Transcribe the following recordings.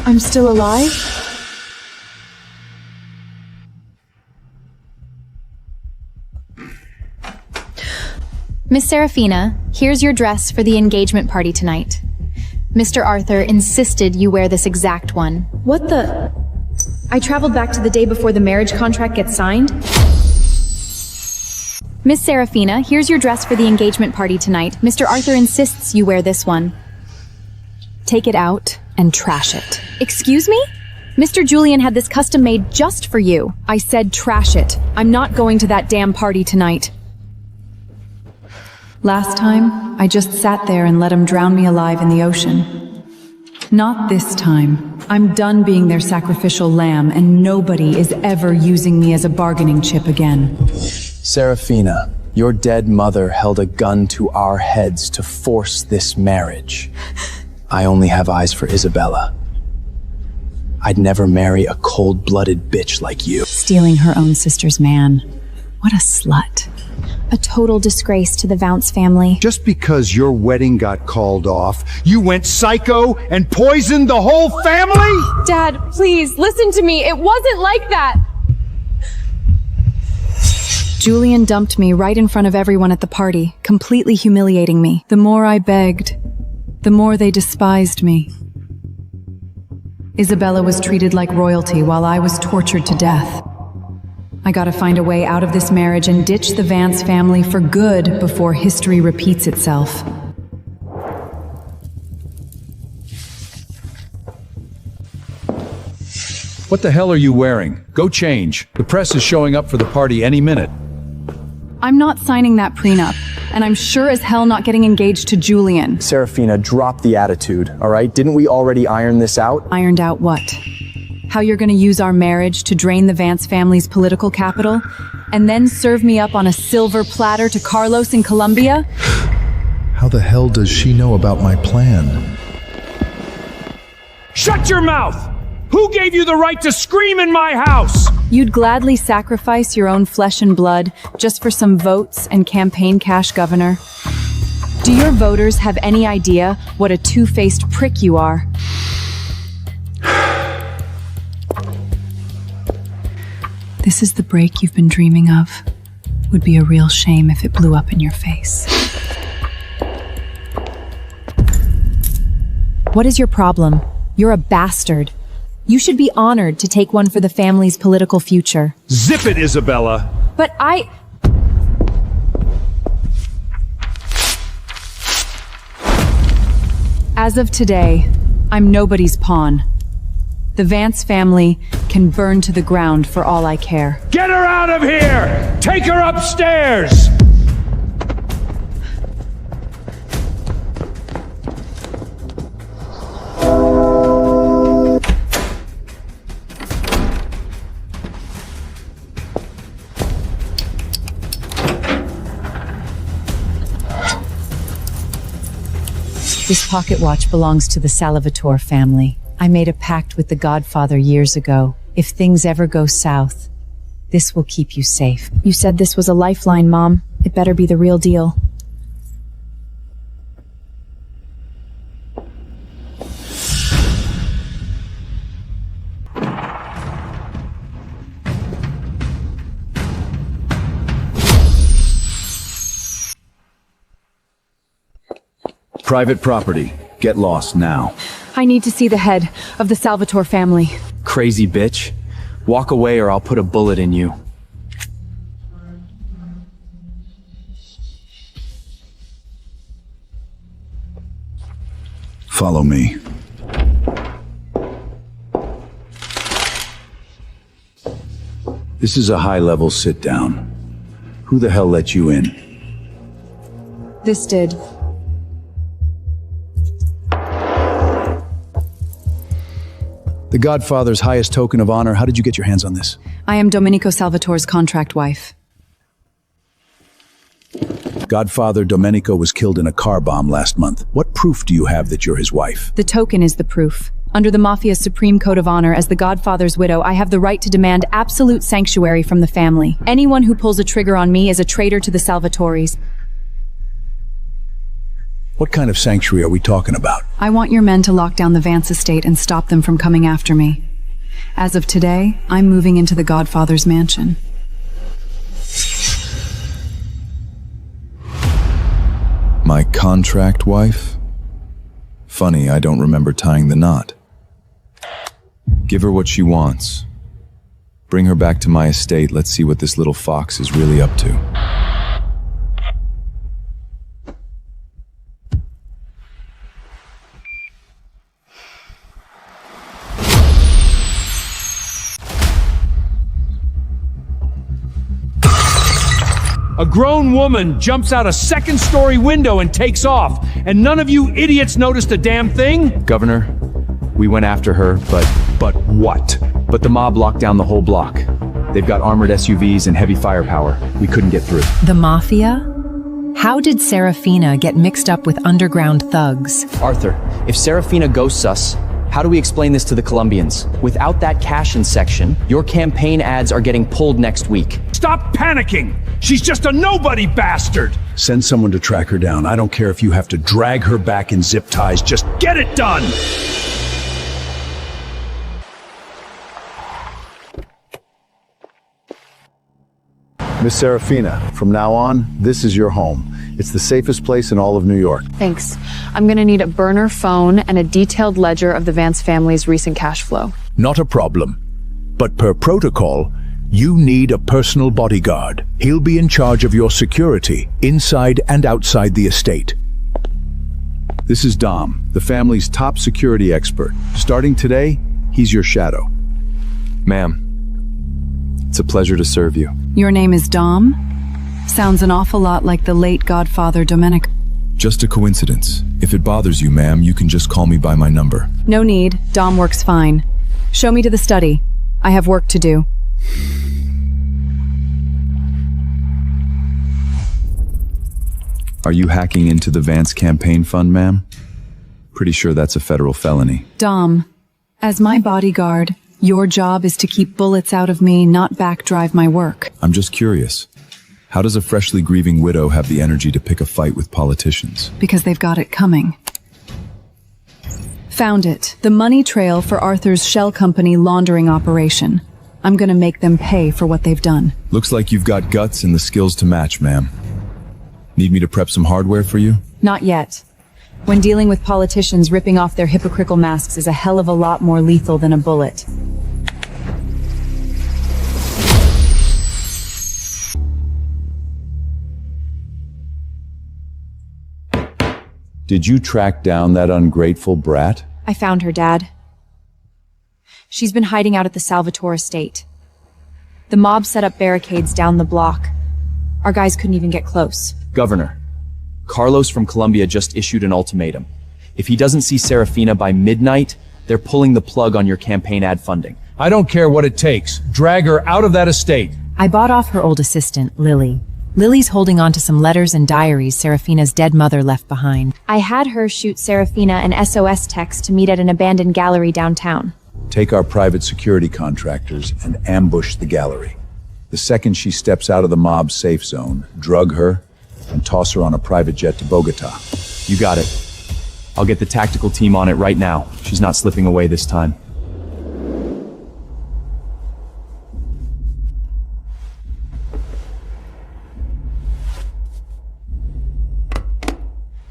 I'm still alive? Miss Serafina, here's your dress for the engagement party tonight. Mr. Arthur insisted you wear this exact one. What the? I traveled back to the day before the marriage contract gets signed? Miss Serafina, here's your dress for the engagement party tonight. Mr. Arthur insists you wear this one. Take it out and trash it. Excuse me? Mr. Julian had this custom made just for you. I said trash it. I'm not going to that damn party tonight. Last time, I just sat there and let him drown me alive in the ocean. Not this time. I'm done being their sacrificial lamb, and nobody is ever using me as a bargaining chip again. Serafina, your dead mother held a gun to our heads to force this marriage. I only have eyes for Isabella. I'd never marry a cold-blooded bitch like you. Stealing her own sister's man. What a slut. A total disgrace to the Vance family. Just because your wedding got called off, you went psycho and poisoned the whole family? Dad, please, listen to me. It wasn't like that. Julian dumped me right in front of everyone at the party, completely humiliating me. The more I begged, the more they despised me. Isabella was treated like royalty while I was tortured to death. I gotta find a way out of this marriage and ditch the Vance family for good before history repeats itself. What the hell are you wearing? Go change. The press is showing up for the party any minute. I'm not signing that prenup, and I'm sure as hell not getting engaged to Julian. Serafina, drop the attitude, all right? Didn't we already iron this out? Ironed out what? How you're gonna use our marriage to drain the Vance family's political capital, and then serve me up on a silver platter to Carlos in Colombia? How the hell does she know about my plan? Shut your mouth! Who gave you the right to scream in my house? You'd gladly sacrifice your own flesh and blood just for some votes and campaign cash, Governor. Do your voters have any idea what a two-faced prick you are? This is the break you've been dreaming of. Would be a real shame if it blew up in your face. What is your problem? You're a bastard. You should be honored to take one for the family's political future. Zip it, Isabella! But As of today, I'm nobody's pawn. The Vance family can burn to the ground for all I care. Get her out of here! Take her upstairs! This pocket watch belongs to the Salvatore family. I made a pact with the Godfather years ago. If things ever go south, this will keep you safe. you said this was a lifeline, Mom. It better be the real deal. Private property. Get lost now. I need to see the head of the Salvatore family. Crazy bitch. Walk away or I'll put a bullet in you. Follow me. This is a high-level sit-down. Who the hell let you in? This did. The Godfather's highest token of honor. How did you get your hands on this? I am Domenico Salvatore's contract wife. Godfather Domenico was killed in a car bomb last month. What proof do you have that you're his wife? The token is the proof. Under the Mafia's supreme code of honor, as the Godfather's widow, I have the right to demand absolute sanctuary from the family. Anyone who pulls a trigger on me is a traitor to the Salvatores. What kind of sanctuary are we talking about? I want your men to lock down the Vance estate and stop them from coming after me. As of today, I'm moving into the Godfather's mansion. My contract wife? Funny, I don't remember tying the knot. Give her what she wants. Bring her back to my estate. Let's see what this little fox is really up to. A grown woman jumps out a second-story window and takes off, and none of you idiots noticed a damn thing? Governor, we went after her, But what? but the mob locked down the whole block. They've got armored SUVs and heavy firepower. We couldn't get through. The Mafia? How did Serafina get mixed up with underground thugs? Arthur, if Serafina ghosts us, how do we explain this to the Colombians? Without that cash-in section, your campaign ads are getting pulled next week. Stop panicking! She's just a nobody bastard! Send someone to track her down. I don't care if you have to drag her back in zip ties. Just Get it done! Miss Serafina, from now on, this is your home. It's the safest place in all of New York. Thanks. I'm gonna need a burner phone and a detailed ledger of the Vance family's recent cash flow. not a problem. But per protocol, you need a personal bodyguard. He'll be in charge of your security, inside and outside the estate. This is Dom, the family's top security expert. Starting today, he's your shadow. Ma'am, it's a pleasure to serve you. Your name is Dom? Sounds an awful lot like the late Godfather Domenico. Just a coincidence. If it bothers you, ma'am, you can just call me by my number. No need. Dom works fine. Show me to the study. I have work to do. Are you hacking into the Vance campaign fund, ma'am? Pretty sure that's a federal felony. Dom, as my bodyguard, your job is to keep bullets out of me, not backdrive my work. I'm just curious. How does a freshly grieving widow have the energy to pick a fight with politicians? Because they've got it coming. Found it. The money trail for Arthur's shell company laundering operation. I'm gonna make them pay for what they've done. Looks like you've got guts and the skills to match, ma'am. Need me to prep some hardware for you? Not yet. When dealing with politicians, ripping off their hypocritical masks is a hell of a lot more lethal than a bullet. Did you track down that ungrateful brat? I found her, Dad. She's been hiding out at the Salvatore estate. The mob set up barricades down the block. Our guys couldn't even get close. Governor, Carlos from Colombia just issued an ultimatum. If he doesn't see Serafina by midnight, they're pulling the plug on your campaign ad funding. I don't care what it takes. Drag her out of that estate. I bought off her old assistant, Lily. Lily's holding on to some letters and diaries Serafina's dead mother left behind. I had her shoot Serafina an SOS text to meet at an abandoned gallery downtown. Take our private security contractors and ambush the gallery. The second she steps out of the mob's safe zone, drug her and toss her on a private jet to Bogota. You got it. I'll get the tactical team on it right now. She's not slipping away this time.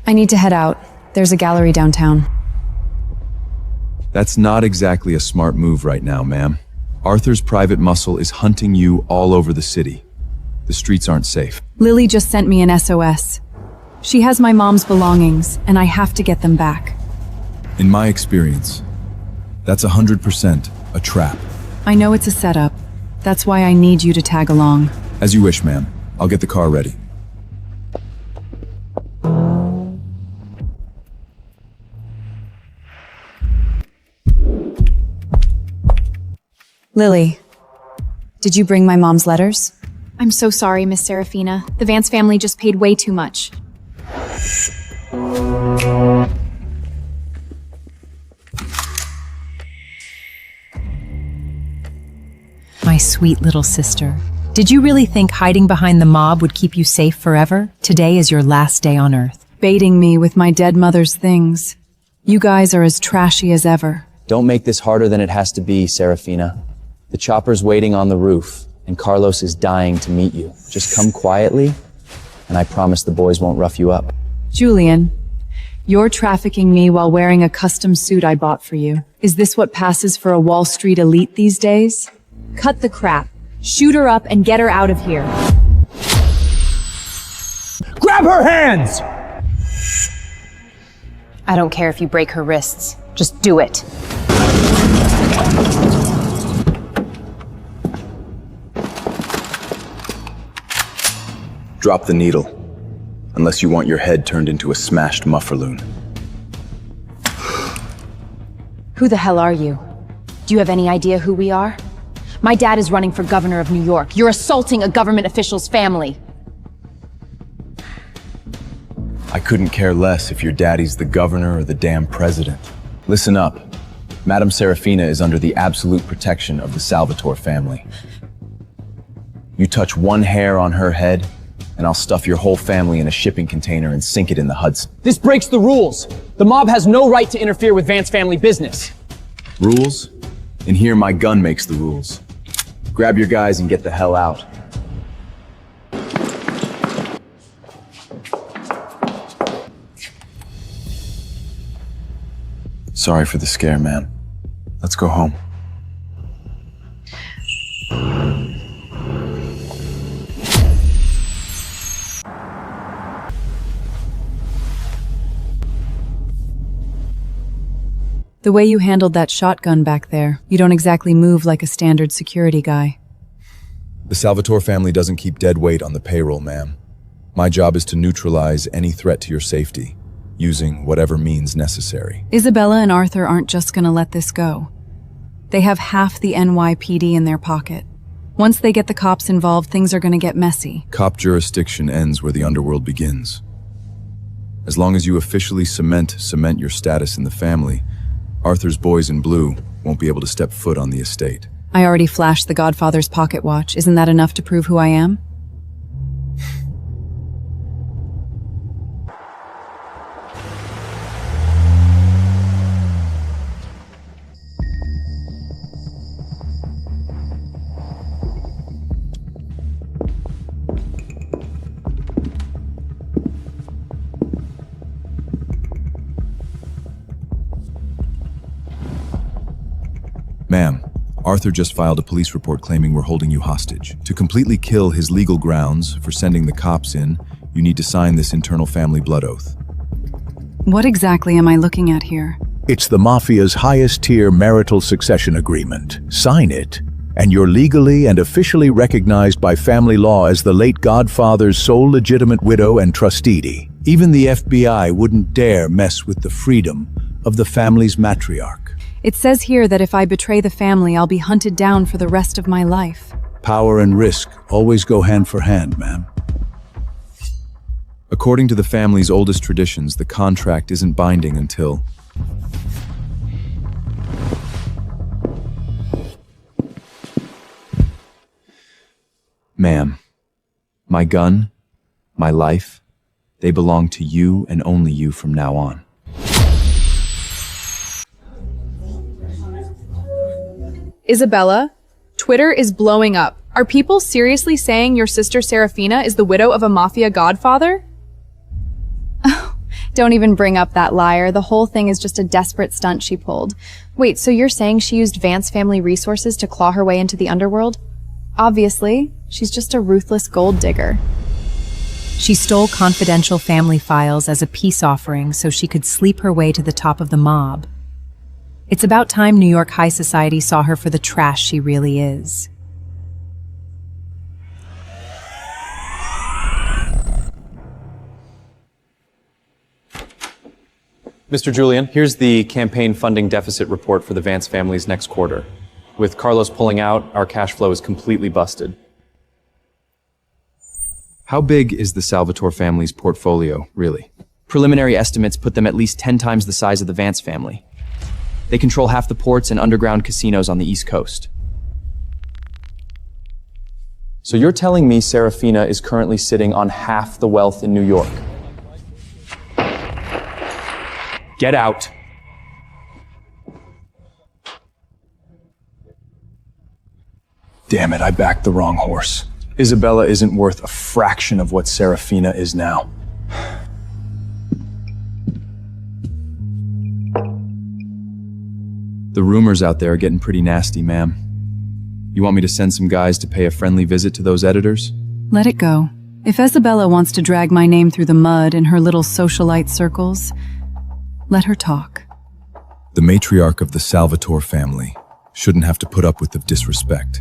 I need to head out. There's a gallery downtown. That's not exactly a smart move right now, ma'am. Arthur's private muscle is hunting you all over the city. The streets aren't safe. Lily just sent me an SOS. She has my mom's belongings, and I have to get them back. In my experience, that's 100% a trap. I know it's a setup. That's why I need you to tag along. As you wish, ma'am. I'll get the car ready. Lily, did you bring my mom's letters? I'm so sorry, Miss Serafina. The Vance family just paid way too much. My sweet little sister. Did you really think hiding behind the mob would keep you safe forever? Today is your last day on Earth. baiting me with my dead mother's things. You guys are as trashy as ever. Don't make this harder than it has to be, Serafina. The chopper's waiting on the roof, and Carlos is dying to meet you. Just come quietly, and I promise the boys won't rough you up. Julian, you're trafficking me while wearing a custom suit I bought for you. Is this what passes for a Wall Street elite these days? Cut the crap. Shoot her up and get her out of here. Grab her hands! I don't care if you break her wrists. Just do it. Drop the needle, unless you want your head turned into a smashed muffaloon. Who the hell are you? Do you have any idea who we are? My dad is running for governor of New York. You're assaulting a government official's family. I couldn't care less if your daddy's the governor or the damn president. Listen up. Madame Serafina is under the absolute protection of the Salvatore family. You touch one hair on her head, and I'll stuff your whole family in a shipping container and sink it in the Hudson. This breaks the rules. The mob has no right to interfere with Vance family business. Rules? In here, my gun makes the rules. Grab your guys and get the hell out. Sorry for the scare, man. Let's go home. The way you handled that shotgun back there, you don't exactly move like a standard security guy. The Salvatore family doesn't keep dead weight on the payroll, ma'am. My job is to neutralize any threat to your safety, using whatever means necessary. Isabella and Arthur aren't just gonna let this go. They have half the NYPD in their pocket. Once they get the cops involved, things are gonna get messy. Cop jurisdiction ends where the underworld begins. As long as you officially cement your status in the family, Arthur's boys in blue won't be able to step foot on the estate. I already flashed the Godfather's pocket watch. Isn't that enough to prove who I am? Ma'am, Arthur just filed a police report claiming we're holding you hostage. To completely kill his legal grounds for sending the cops in, you need to sign this internal family blood oath. What exactly am I looking at here? It's the Mafia's highest tier marital succession agreement. Sign it, and you're legally and officially recognized by family law as the late Godfather's sole legitimate widow and trustee. Even the FBI wouldn't dare mess with the freedom of the family's matriarch. It says here that if I betray the family, I'll be hunted down for the rest of my life. Power and risk always go hand for hand, ma'am. According to the family's oldest traditions, the contract isn't binding until... Ma'am, my gun, my life, they belong to you and only you from now on. Isabella, Twitter is blowing up. Are people seriously saying your sister Serafina is the widow of a Mafia godfather? Oh, don't even bring up that liar. The whole thing is just a desperate stunt she pulled. Wait, so you're saying she used Vance family resources to claw her way into the underworld? Obviously, she's just a ruthless gold digger. She stole confidential family files as a peace offering so she could sleep her way to the top of the mob. It's about time New York high society saw her for the trash she really is. Mr. Julian, here's the campaign funding deficit report for the Vance family's next quarter. With Carlos pulling out, our cash flow is completely busted. How big is the Salvatore family's portfolio, really? Preliminary estimates put them at least 10 times the size of the Vance family. They control half the ports and underground casinos on the East Coast. So you're telling me Serafina is currently sitting on half the wealth in New York? Get out. Damn it, I backed the wrong horse. Isabella isn't worth a fraction of what Serafina is now. The rumors out there are getting pretty nasty, ma'am. You want me to send some guys to pay a friendly visit to those editors? Let it go. If Isabella wants to drag my name through the mud in her little socialite circles, let her talk. The matriarch of the Salvatore family shouldn't have to put up with the disrespect.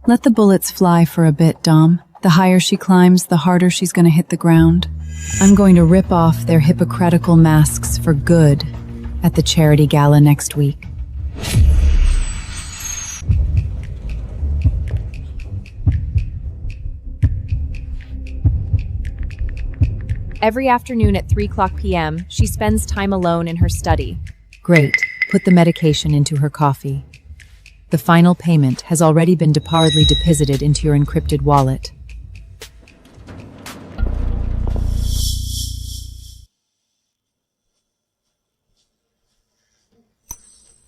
Let the bullets fly for a bit, Dom. The higher she climbs, the harder she's gonna hit the ground. I'm going to rip off their hypocritical masks for good at the charity gala next week. Every afternoon at 3:00 p.m., she spends time alone in her study. Great. Put the medication into her coffee. The final payment has already been deposited into your encrypted wallet.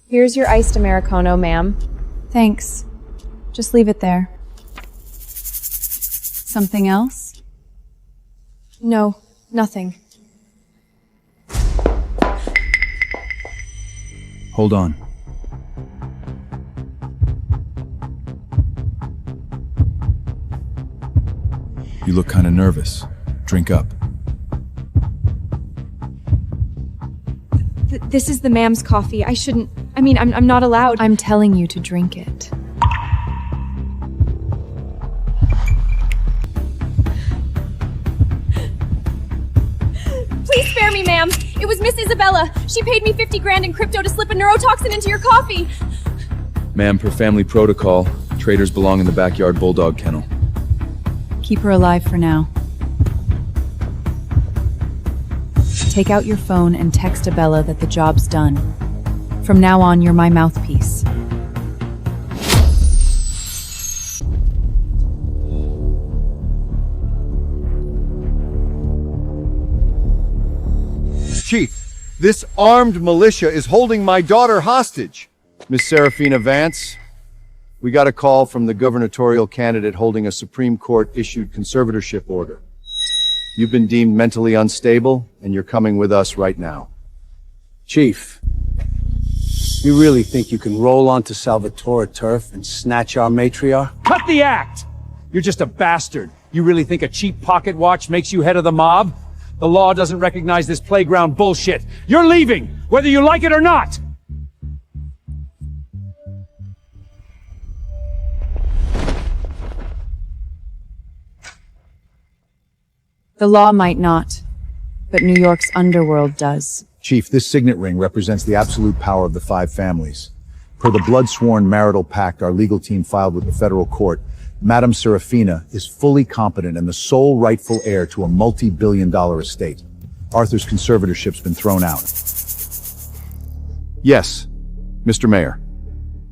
Here's your iced Americano, ma'am. Thanks. Just leave it there. Something else? No, nothing. Hold on. You look kind of nervous. Drink up. This is the ma'am's coffee. I'm not allowed. I'm telling you to drink it. Please spare me, ma'am. It was Miss Isabella. She paid me 50 grand in crypto to slip a neurotoxin into your coffee. Ma'am, per family protocol, traders belong in the backyard bulldog kennel. Keep her alive for now. Take out your phone and text Abella that the job's done. From now on, you're my mouthpiece. Chief, this armed militia is holding my daughter hostage. Miss Serafina Vance, we got a call from the gubernatorial candidate holding a Supreme Court-issued conservatorship order. You've been deemed mentally unstable, and you're coming with us right now. Chief, you really think you can roll onto Salvatore turf and snatch our matriarch? Cut the act! You're just a bastard. You really think a cheap pocket watch makes you head of the mob? The law doesn't recognize this playground bullshit. You're leaving, whether you like it or not! The law might not, but New York's underworld does. Chief, this signet ring represents the absolute power of the 5 families. Per the blood-sworn marital pact our legal team filed with the federal court, Madame Serafina is fully competent and the sole rightful heir to a multi-billion-dollar estate. Arthur's conservatorship's been thrown out. Yes, Mr. Mayor.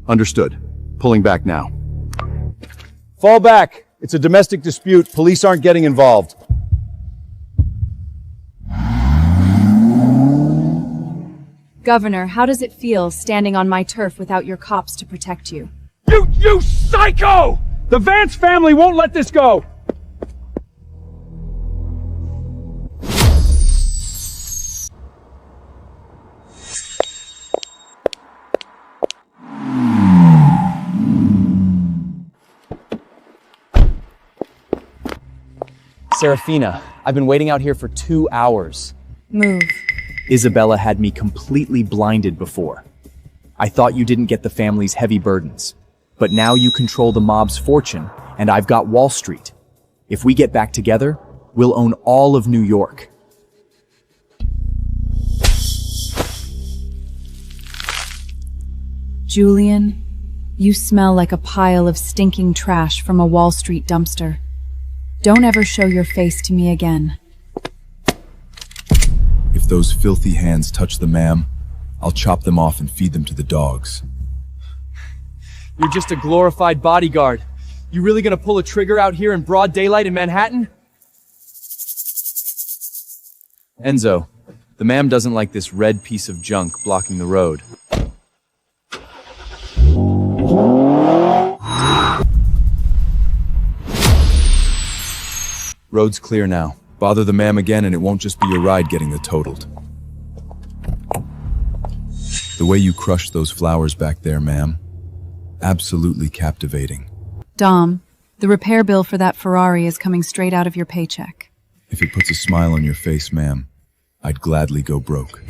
Understood. Pulling back now. Fall back. It's a domestic dispute. Police aren't getting involved. Governor, how does it feel standing on my turf without your cops to protect you? You psycho! The Vance family won't let this go! Serafina, I've been waiting out here for 2 hours. Move. Isabella had me completely blinded before. I thought you didn't get the family's heavy burdens. But now you control the mob's fortune, and I've got Wall Street. If we get back together, we'll own all of New York. Julian, you smell like a pile of stinking trash from a Wall Street dumpster. Don't ever show your face to me again. If those filthy hands touch the ma'am, I'll chop them off and feed them to the dogs. You're just a glorified bodyguard. You really gonna pull a trigger out here in broad daylight in Manhattan? Enzo, The ma'am doesn't like this red piece of junk blocking the road. Road's clear now. Bother the ma'am again and it won't just be your ride getting the totaled. The way you crushed those flowers back there, ma'am. Absolutely captivating. Dom, the repair bill for that Ferrari is coming straight out of your paycheck. If it puts a smile on your face, ma'am, I'd gladly go broke.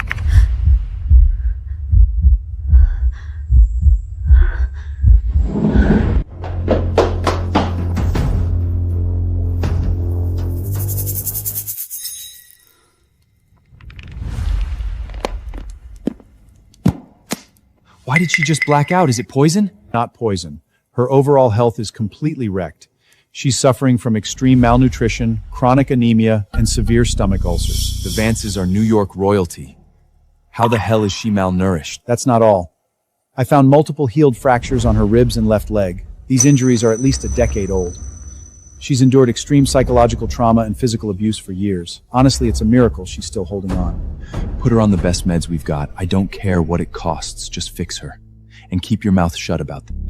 Why did she just black out? Is it poison? Not poison. Her overall health is completely wrecked. She's suffering from extreme malnutrition, chronic anemia, and severe stomach ulcers. The Vances are New York royalty. How the hell is she malnourished? That's not all. I found multiple healed fractures on her ribs and left leg. These injuries are at least a decade old. She's endured extreme psychological trauma and physical abuse for years. Honestly, it's a miracle she's still holding on. Put her on the best meds we've got. I don't care what it costs. Just fix her. And keep your mouth shut about them.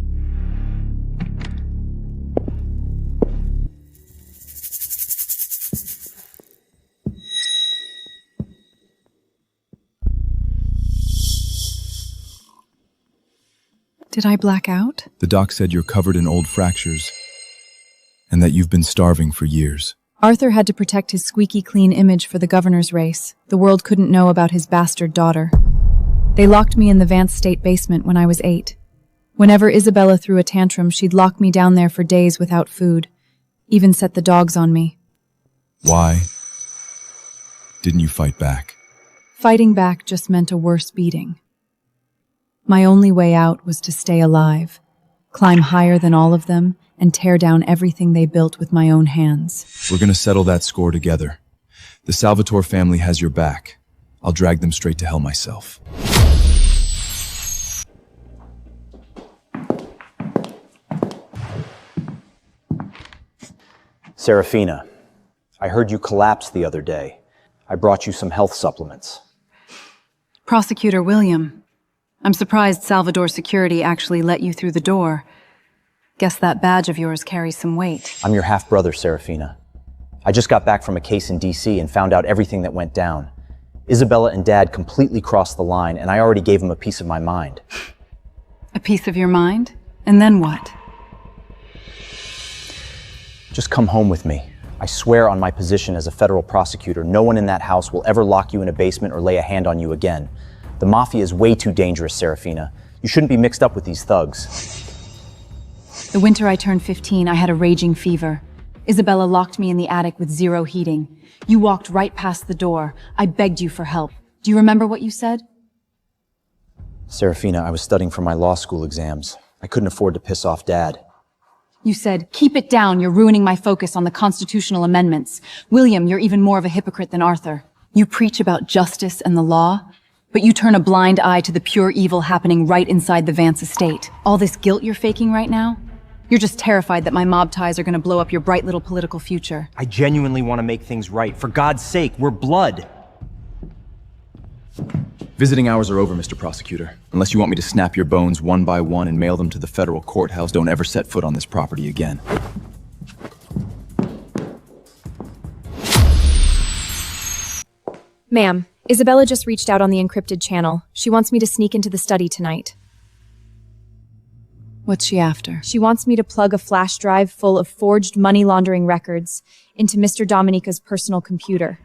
Did I black out? The doc said you're covered in old fractures and that you've been starving for years. Arthur had to protect his squeaky clean image for the governor's race. The world couldn't know about his bastard daughter. They locked me in the Vance state basement when I was 8. Whenever Isabella threw a tantrum, she'd lock me down there for days without food. Even set the dogs on me. Why didn't you fight back? Fighting back just meant a worse beating. My only way out was to stay alive, climb higher than all of them, and tear down everything they built with my own hands. We're gonna settle that score together. The Salvatore family has your back. I'll drag them straight to hell myself. Serafina, I heard you collapsed the other day. I brought you some health supplements. Prosecutor William, I'm surprised Salvador Security actually let you through the door. Guess that badge of yours carries some weight. I'm your half-brother, Serafina. I just got back from a case in DC and found out everything that went down. Isabella and Dad completely crossed the line, and I already gave them a piece of my mind. A piece of your mind? And then what? Just come home with me. I swear on my position as a federal prosecutor, no one in that house will ever lock you in a basement or lay a hand on you again. The Mafia is way too dangerous, Serafina. You shouldn't be mixed up with these thugs. The winter I turned 15, I had a raging fever. Isabella locked me in the attic with zero heating. You walked right past the door. I begged you for help. Do you remember what you said? Serafina, I was studying for my law school exams. I couldn't afford to piss off Dad. You said, keep it down, you're ruining my focus on the constitutional amendments. William, you're even more of a hypocrite than Arthur. You preach about justice and the law, but you turn a blind eye to the pure evil happening right inside the Vance estate. All this guilt you're faking right now? You're just terrified that my mob ties are gonna blow up your bright little political future. I genuinely want to make things right. For God's sake, we're blood. Visiting hours are over, Mr. Prosecutor. Unless you want me to snap your bones one by one and mail them to the federal courthouse, don't ever set foot on this property again. Ma'am, Isabella just reached out on the encrypted channel. She wants me to sneak into the study tonight. What's she after? She wants me to plug a flash drive full of forged money laundering records into Mr. Dominica's personal computer.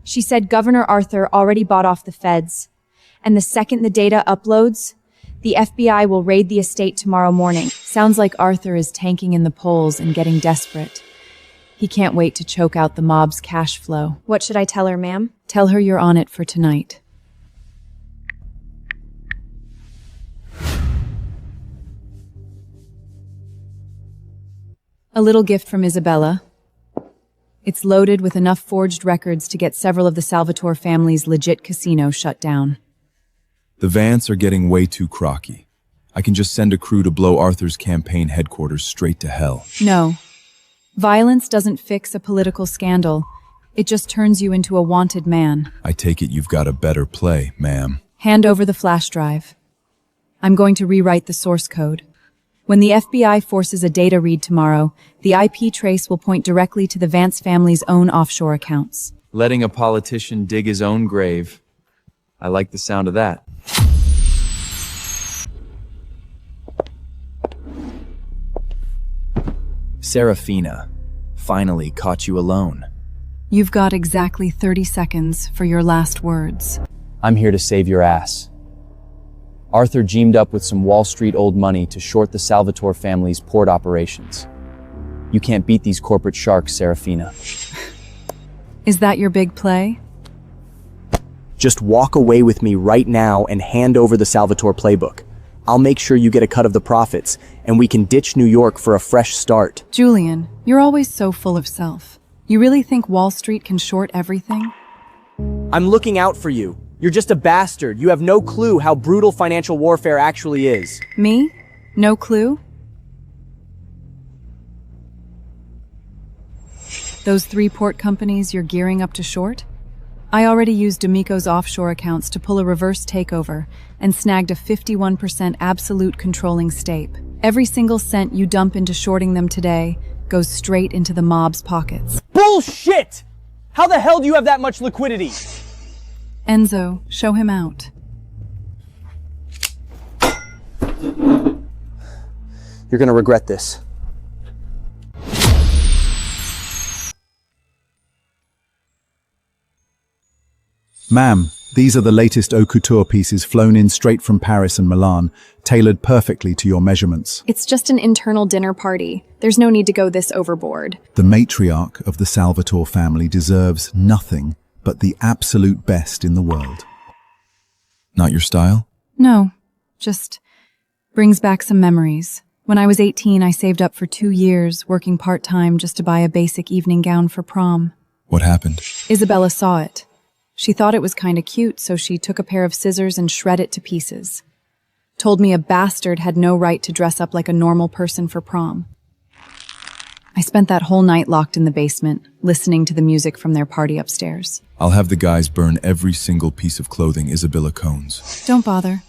She said Governor Arthur already bought off the feds, and the second the data uploads, the FBI will raid the estate tomorrow morning. Sounds like Arthur is tanking in the polls and getting desperate. He can't wait to choke out the mob's cash flow. What should I tell her, ma'am? Tell her you're on it for tonight. A little gift from Isabella. It's loaded with enough forged records to get several of the Salvatore family's legit casinos shut down. The Vance are getting way too crocky. I can just send a crew to blow Arthur's campaign headquarters straight to hell. No. Violence doesn't fix a political scandal. It just turns you into a wanted man. I take it you've got a better play, ma'am. Hand over the flash drive. I'm going to rewrite the source code. When the FBI forces a data read tomorrow, the IP trace will point directly to the Vance family's own offshore accounts. Letting a politician dig his own grave. I like the sound of that. Serafina, finally caught you alone. You've got exactly 30 seconds for your last words. I'm here to save your ass. Arthur geamed up with some Wall Street old money to short the Salvatore family's port operations. You can't beat these corporate sharks, Serafina. Is that your big play? Just walk away with me right now and hand over the Salvatore playbook. I'll make sure you get a cut of the profits, and we can ditch New York for a fresh start. Julian, you're always so full of self. You really think Wall Street can short everything? I'm looking out for you. You're just a bastard. You have no clue how brutal financial warfare actually is. Me? No clue? Those 3 port companies you're gearing up to short? I already used D'Amico's offshore accounts to pull a reverse takeover and snagged a 51% absolute controlling stake. Every single cent you dump into shorting them today goes straight into the mob's pockets. Bullshit! How the hell do you have that much liquidity? Enzo, show him out. You're gonna regret this. Ma'am, these are the latest haute couture pieces flown in straight from Paris and Milan, tailored perfectly to your measurements. It's just an internal dinner party. There's no need to go this overboard. The matriarch of the Salvatore family deserves nothing but the absolute best in the world. Not your style? No, just brings back some memories. When I was 18, I saved up for 2 years, working part-time just to buy a basic evening gown for prom. What happened? Isabella saw it. She thought it was kinda cute, so she took a pair of scissors and shred it to pieces. Told me a bastard had no right to dress up like a normal person for prom. I spent that whole night locked in the basement, listening to the music from their party upstairs. I'll have the guys burn every single piece of clothing Isabella owns. Don't bother.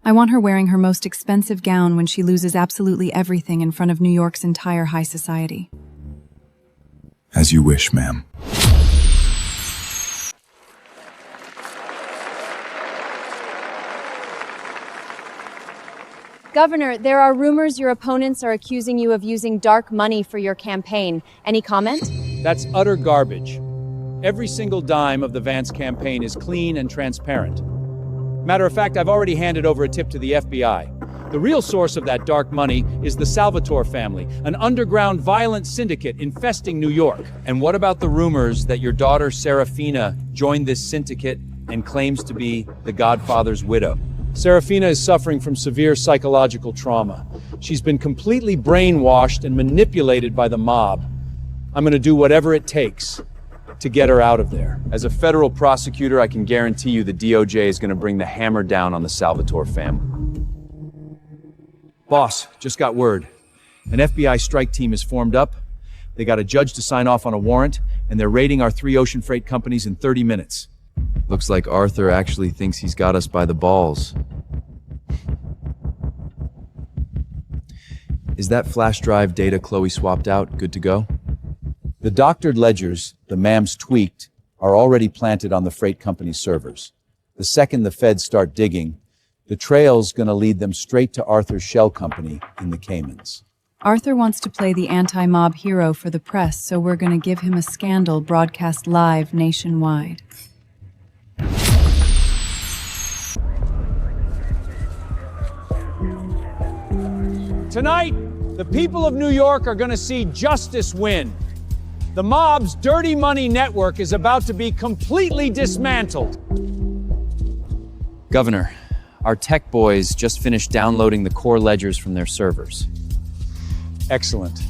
I want her wearing her most expensive gown when she loses absolutely everything in front of New York's entire high society. As you wish, ma'am. Governor, there are rumors your opponents are accusing you of using dark money for your campaign. Any comment? That's utter garbage. Every single dime of the Vance campaign is clean and transparent. Matter of fact, I've already handed over a tip to the FBI. The real source of that dark money is the Salvatore family, an underground violent syndicate infesting New York. And what about the rumors that your daughter Serafina joined this syndicate and claims to be the Godfather's widow? Serafina is suffering from severe psychological trauma. She's been completely brainwashed and manipulated by the mob. I'm going to do whatever it takes to get her out of there. As a federal prosecutor, I can guarantee you the DOJ is going to bring the hammer down on the Salvatore family. Boss, just got word. An FBI strike team is formed up. They got a judge to sign off on a warrant, and they're raiding our 3 ocean freight companies in 30 minutes. Looks like Arthur actually thinks he's got us by the balls. Is that flash drive data Chloe swapped out good to go? The doctored ledgers, the MAMs tweaked, are already planted on the freight company's servers. The second the feds start digging, the trail's gonna lead them straight to Arthur's shell company in the Caymans. Arthur wants to play the anti-mob hero for the press, so we're gonna give him a scandal broadcast live nationwide. Tonight, the people of New York are gonna see justice win. The mob's dirty money network is about to be completely dismantled. Governor, our tech boys just finished downloading the core ledgers from their servers. Excellent.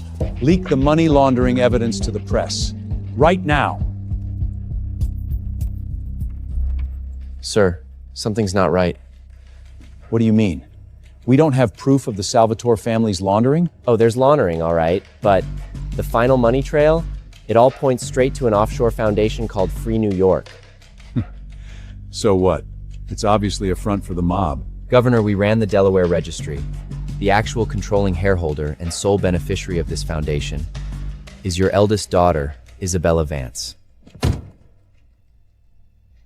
Leak the money laundering evidence to the press. Right now. Sir, something's not right. What do you mean? We don't have proof of the Salvatore family's laundering? Oh, there's laundering, all right, but the final money trail, It all points straight to an offshore foundation called Free New York. So what? It's obviously a front for the mob. Governor, we ran the Delaware registry. The actual controlling shareholder and sole beneficiary of this foundation is your eldest daughter, Isabella Vance.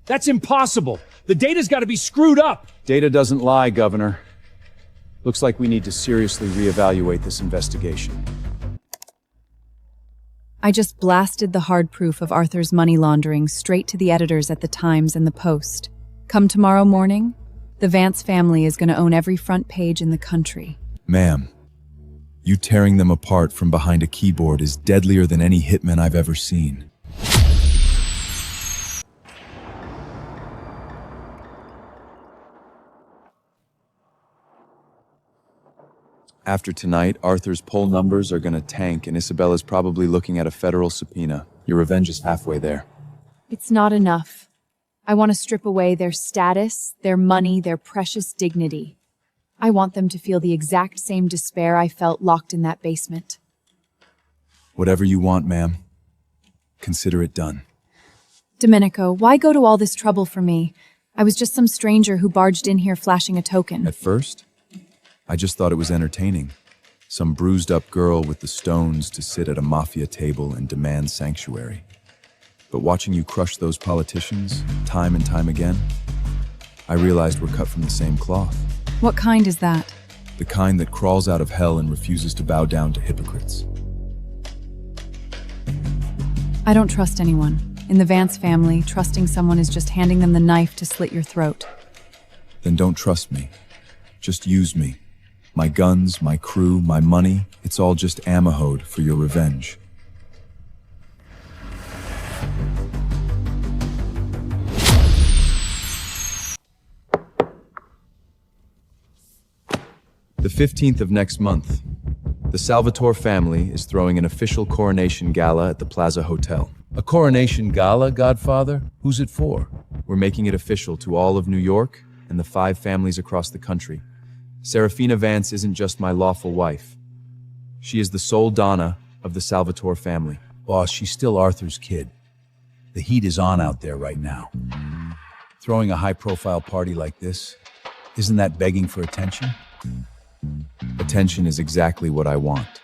That's impossible! The data's gotta be screwed up! Data doesn't lie, Governor. Looks like we need to seriously reevaluate this investigation. I just blasted the hard proof of Arthur's money laundering straight to the editors at the Times and the Post. Come tomorrow morning, the Vance family is going to own every front page in the country. Ma'am, you tearing them apart from behind a keyboard is deadlier than any hitman I've ever seen. After tonight, Arthur's poll numbers are gonna tank and Isabella's probably looking at a federal subpoena. Your revenge is halfway there. It's not enough. I want to strip away their status, their money, their precious dignity. I want them to feel the exact same despair I felt locked in that basement. Whatever you want, ma'am. Consider it done. Domenico, why go to all this trouble for me? I was just some stranger who barged in here flashing a token. At first, I just thought it was entertaining. Some bruised-up girl with the stones to sit at a Mafia table and demand sanctuary. But watching you crush those politicians, time and time again, I realized we're cut from the same cloth. What kind is that? The kind that crawls out of hell and refuses to bow down to hypocrites. I don't trust anyone. In the Vance family, trusting someone is just handing them the knife to slit your throat. Then don't trust me. Just use me. My guns, my crew, my money, it's all just amahode for your revenge. The 15th of next month, the Salvatore family is throwing an official coronation gala at the Plaza Hotel. A coronation gala, Godfather? Who's it for? We're making it official to all of New York and the 5 families across the country. Serafina Vance isn't just my lawful wife. She is the sole Donna of the Salvatore family. Boss, she's still Arthur's kid. The heat is on out there right now. Throwing a high-profile party like this, isn't that begging for attention? Attention is exactly what I want.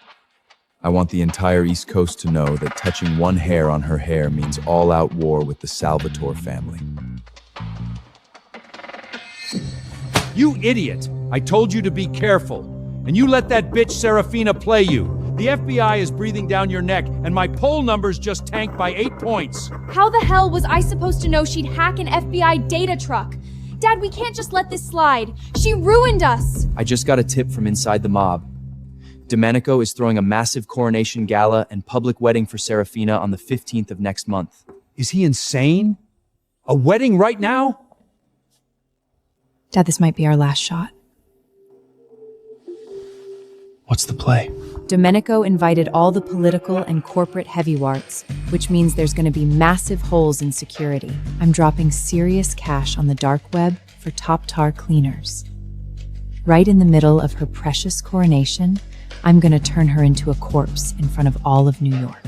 I want the entire East Coast to know that touching one hair on her hair means all-out war with the Salvatore family. You idiot! I told you to be careful. And you let that bitch Serafina play you. The FBI is breathing down your neck, and my poll numbers just tanked by 8 points. How the hell was I supposed to know she'd hack an FBI data truck? Dad, we can't just let this slide. She ruined us! I just got a tip from inside the mob. Domenico is throwing a massive coronation gala and public wedding for Serafina on the 15th of next month. Is he insane? A wedding right now? Dad, this might be our last shot. What's the play? Domenico invited all the political and corporate heavyweights, which means there's going to be massive holes in security. I'm dropping serious cash on the dark web for top tar cleaners. Right in the middle of her precious coronation, I'm going to turn her into a corpse in front of all of New York.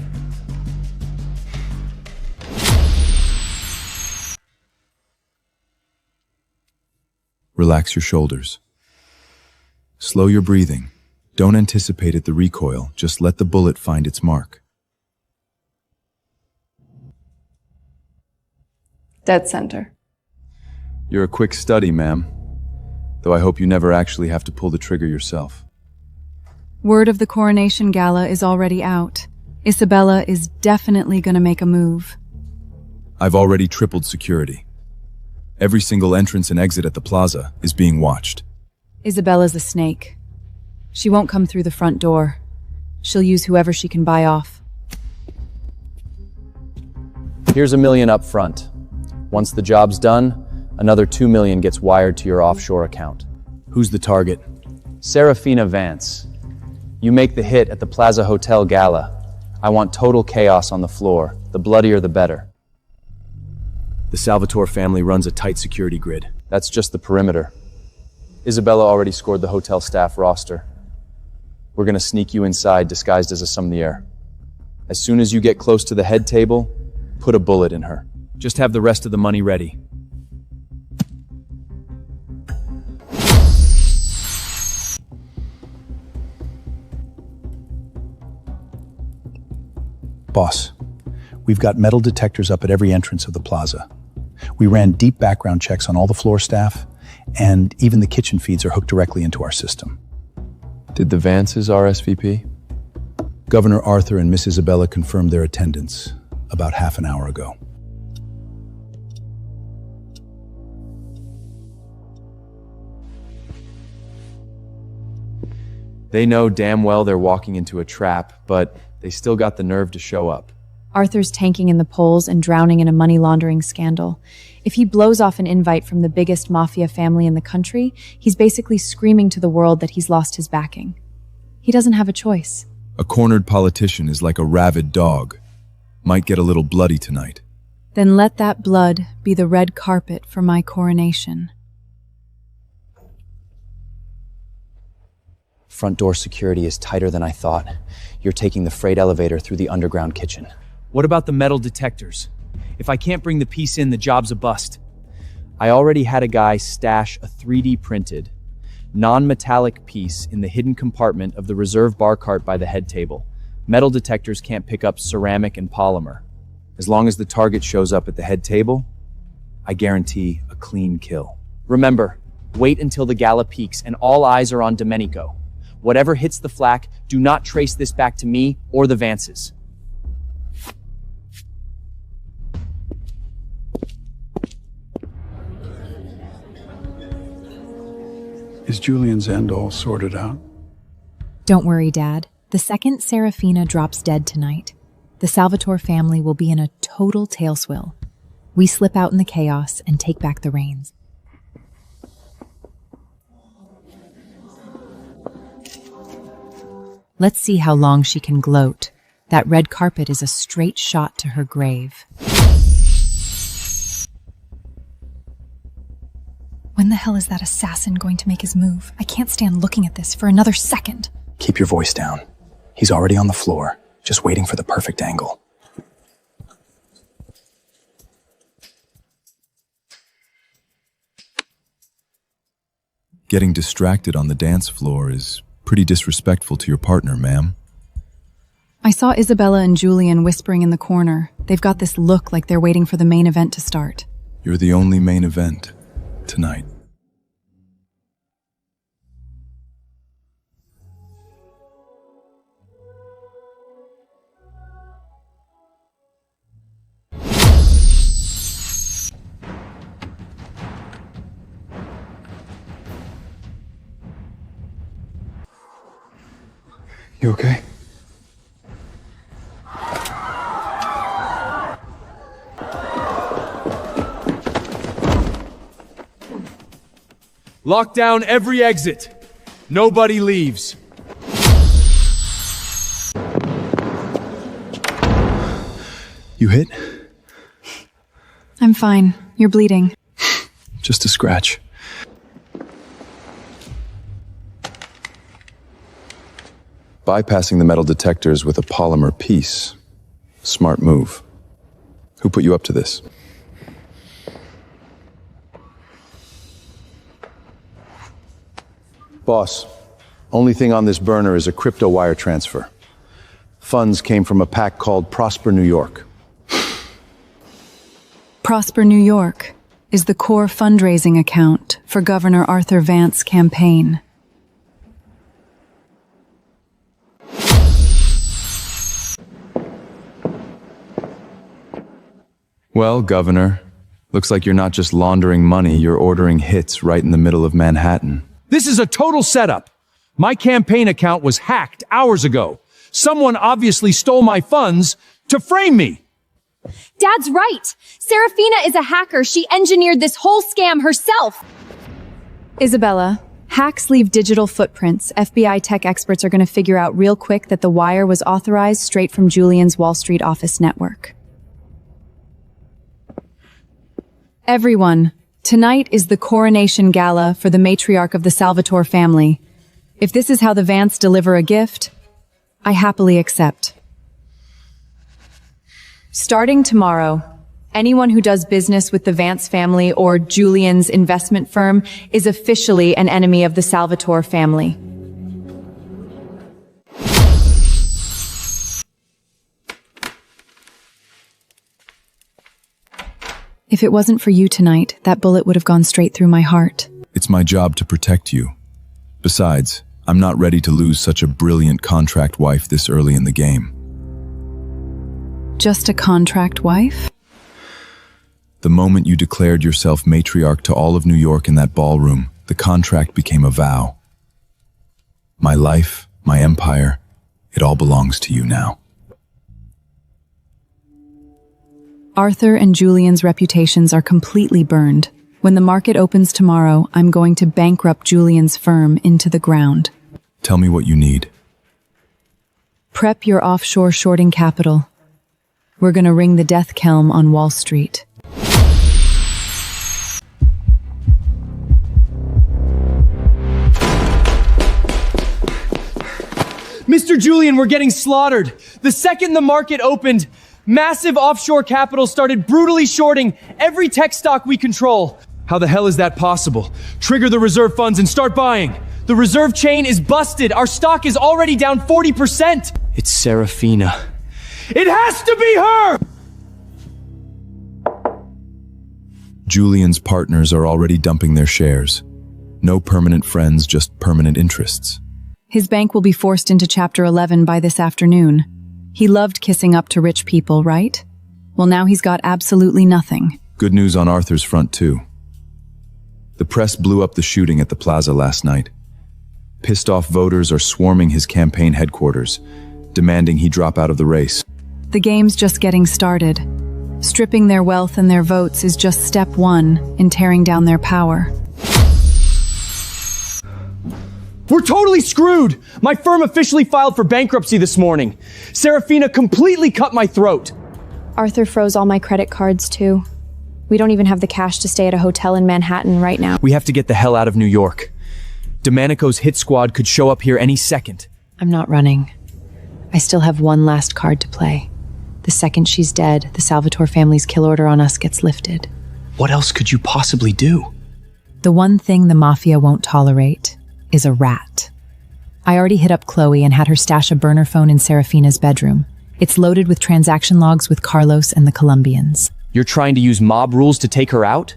Relax your shoulders. Slow your breathing. Don't anticipate at the recoil, just let the bullet find its mark. Dead center. You're a quick study, ma'am. Though I hope you never actually have to pull the trigger yourself. Word of the coronation gala is already out. Isabella is definitely going to make a move. I've already tripled security. Every single entrance and exit at the plaza is being watched. Isabella's a snake. She won't come through the front door. She'll use whoever she can buy off. Here's $1 million up front. Once the job's done, another $2 million gets wired to your offshore account. Who's the target? Serafina Vance. You make the hit at the Plaza Hotel Gala. I want total chaos on the floor. The bloodier the better. The Salvatore family runs a tight security grid. That's just the perimeter. Isabella already scored the hotel staff roster. We're gonna sneak you inside disguised as a sommelier. As soon as you get close to the head table, put a bullet in her. Just have the rest of the money ready. Boss, we've got metal detectors up at every entrance of the plaza. We ran deep background checks on all the floor staff, and even the kitchen feeds are hooked directly into our system. Did the Vances RSVP? Governor Arthur and Miss Isabella confirmed their attendance about half an hour ago. They know damn well they're walking into a trap, but they still got the nerve to show up. Arthur's tanking in the polls and drowning in a money laundering scandal. If he blows off an invite from the biggest mafia family in the country, he's basically screaming to the world that he's lost his backing. He doesn't have a choice. A cornered politician is like a rabid dog. Might get a little bloody tonight. Then let that blood be the red carpet for my coronation. Front door security is tighter than I thought. You're taking the freight elevator through the underground kitchen. What about the metal detectors? If I can't bring the piece in, the job's a bust. I already had a guy stash a 3D printed, non-metallic piece in the hidden compartment of the reserve bar cart by the head table. Metal detectors can't pick up ceramic and polymer. As long as the target shows up at the head table, I guarantee a clean kill. Remember, wait until the gala peaks and all eyes are on Domenico. Whatever hits the flak, do not trace this back to me or the Vances. Is Julian's end all sorted out? Don't worry, Dad. The second Serafina drops dead tonight, the Salvatore family will be in a total tailswill. We slip out in the chaos and take back the reins. Let's see how long she can gloat. That red carpet is a straight shot to her grave. When the hell is that assassin going to make his move? I can't stand looking at this for another second. Keep your voice down. He's already on the floor, just waiting for the perfect angle. Getting distracted on the dance floor is pretty disrespectful to your partner, ma'am. I saw Isabella and Julian whispering in the corner. They've got this look like they're waiting for the main event to start. You're the only main event tonight. You okay? Lock down every exit. Nobody leaves. You hit? I'm fine. You're bleeding. Just a scratch. Bypassing the metal detectors with a polymer piece. Smart move. Who put you up to this? Boss, only thing on this burner is a crypto wire transfer. Funds came from a pack called Prosper New York. Prosper New York is the core fundraising account for Governor Arthur Vance's campaign. Well, Governor, looks like you're not just laundering money, you're ordering hits right in the middle of Manhattan. This is a total setup. My campaign account was hacked hours ago. Someone obviously stole my funds to frame me. Dad's right. Serafina is a hacker. She engineered this whole scam herself. Isabella, hacks leave digital footprints. FBI tech experts are going to figure out real quick that the wire was authorized straight from Julian's Wall Street office network. Everyone, tonight is the coronation gala for the matriarch of the Salvatore family. If this is how the Vance deliver a gift, I happily accept. Starting tomorrow, anyone who does business with the Vance family or Julian's investment firm is officially an enemy of the Salvatore family. If it wasn't for you tonight, that bullet would have gone straight through my heart. It's my job to protect you. Besides, I'm not ready to lose such a brilliant contract wife this early in the game. Just a contract wife? The moment you declared yourself matriarch to all of New York in that ballroom, the contract became a vow. My life, my empire, it all belongs to you now. Arthur and Julian's reputations are completely burned. When the market opens tomorrow, I'm going to bankrupt Julian's firm into the ground. Tell me what you need. Prep your offshore shorting capital. We're gonna ring the death kelm on Wall Street. Mr. Julian, we're getting slaughtered. The second the market opened, massive offshore capital started brutally shorting every tech stock we control. How the hell is that possible? Trigger the reserve funds and start buying. The reserve chain is busted. Our stock is already down 40%. It's Serafina. It has to be her! Julian's partners are already dumping their shares. No permanent friends, just permanent interests. His bank will be forced into Chapter 11 by this afternoon. He loved kissing up to rich people, right? Well, now he's got absolutely nothing. Good news on Arthur's front, too. The press blew up the shooting at the plaza last night. Pissed off voters are swarming his campaign headquarters, demanding he drop out of the race. The game's just getting started. Stripping their wealth and their votes is just step one in tearing down their power. We're totally screwed! My firm officially filed for bankruptcy this morning. Serafina completely cut my throat. Arthur froze all my credit cards, too. We don't even have the cash to stay at a hotel in Manhattan right now. We have to get the hell out of New York. Domenico's hit squad could show up here any second. I'm not running. I still have one last card to play. The second she's dead, the Salvatore family's kill order on us gets lifted. What else could you possibly do? The one thing the Mafia won't tolerate is a rat. I already hit up Chloe and had her stash a burner phone in Serafina's bedroom. It's loaded with transaction logs with Carlos and the Colombians. You're trying to use mob rules to take her out?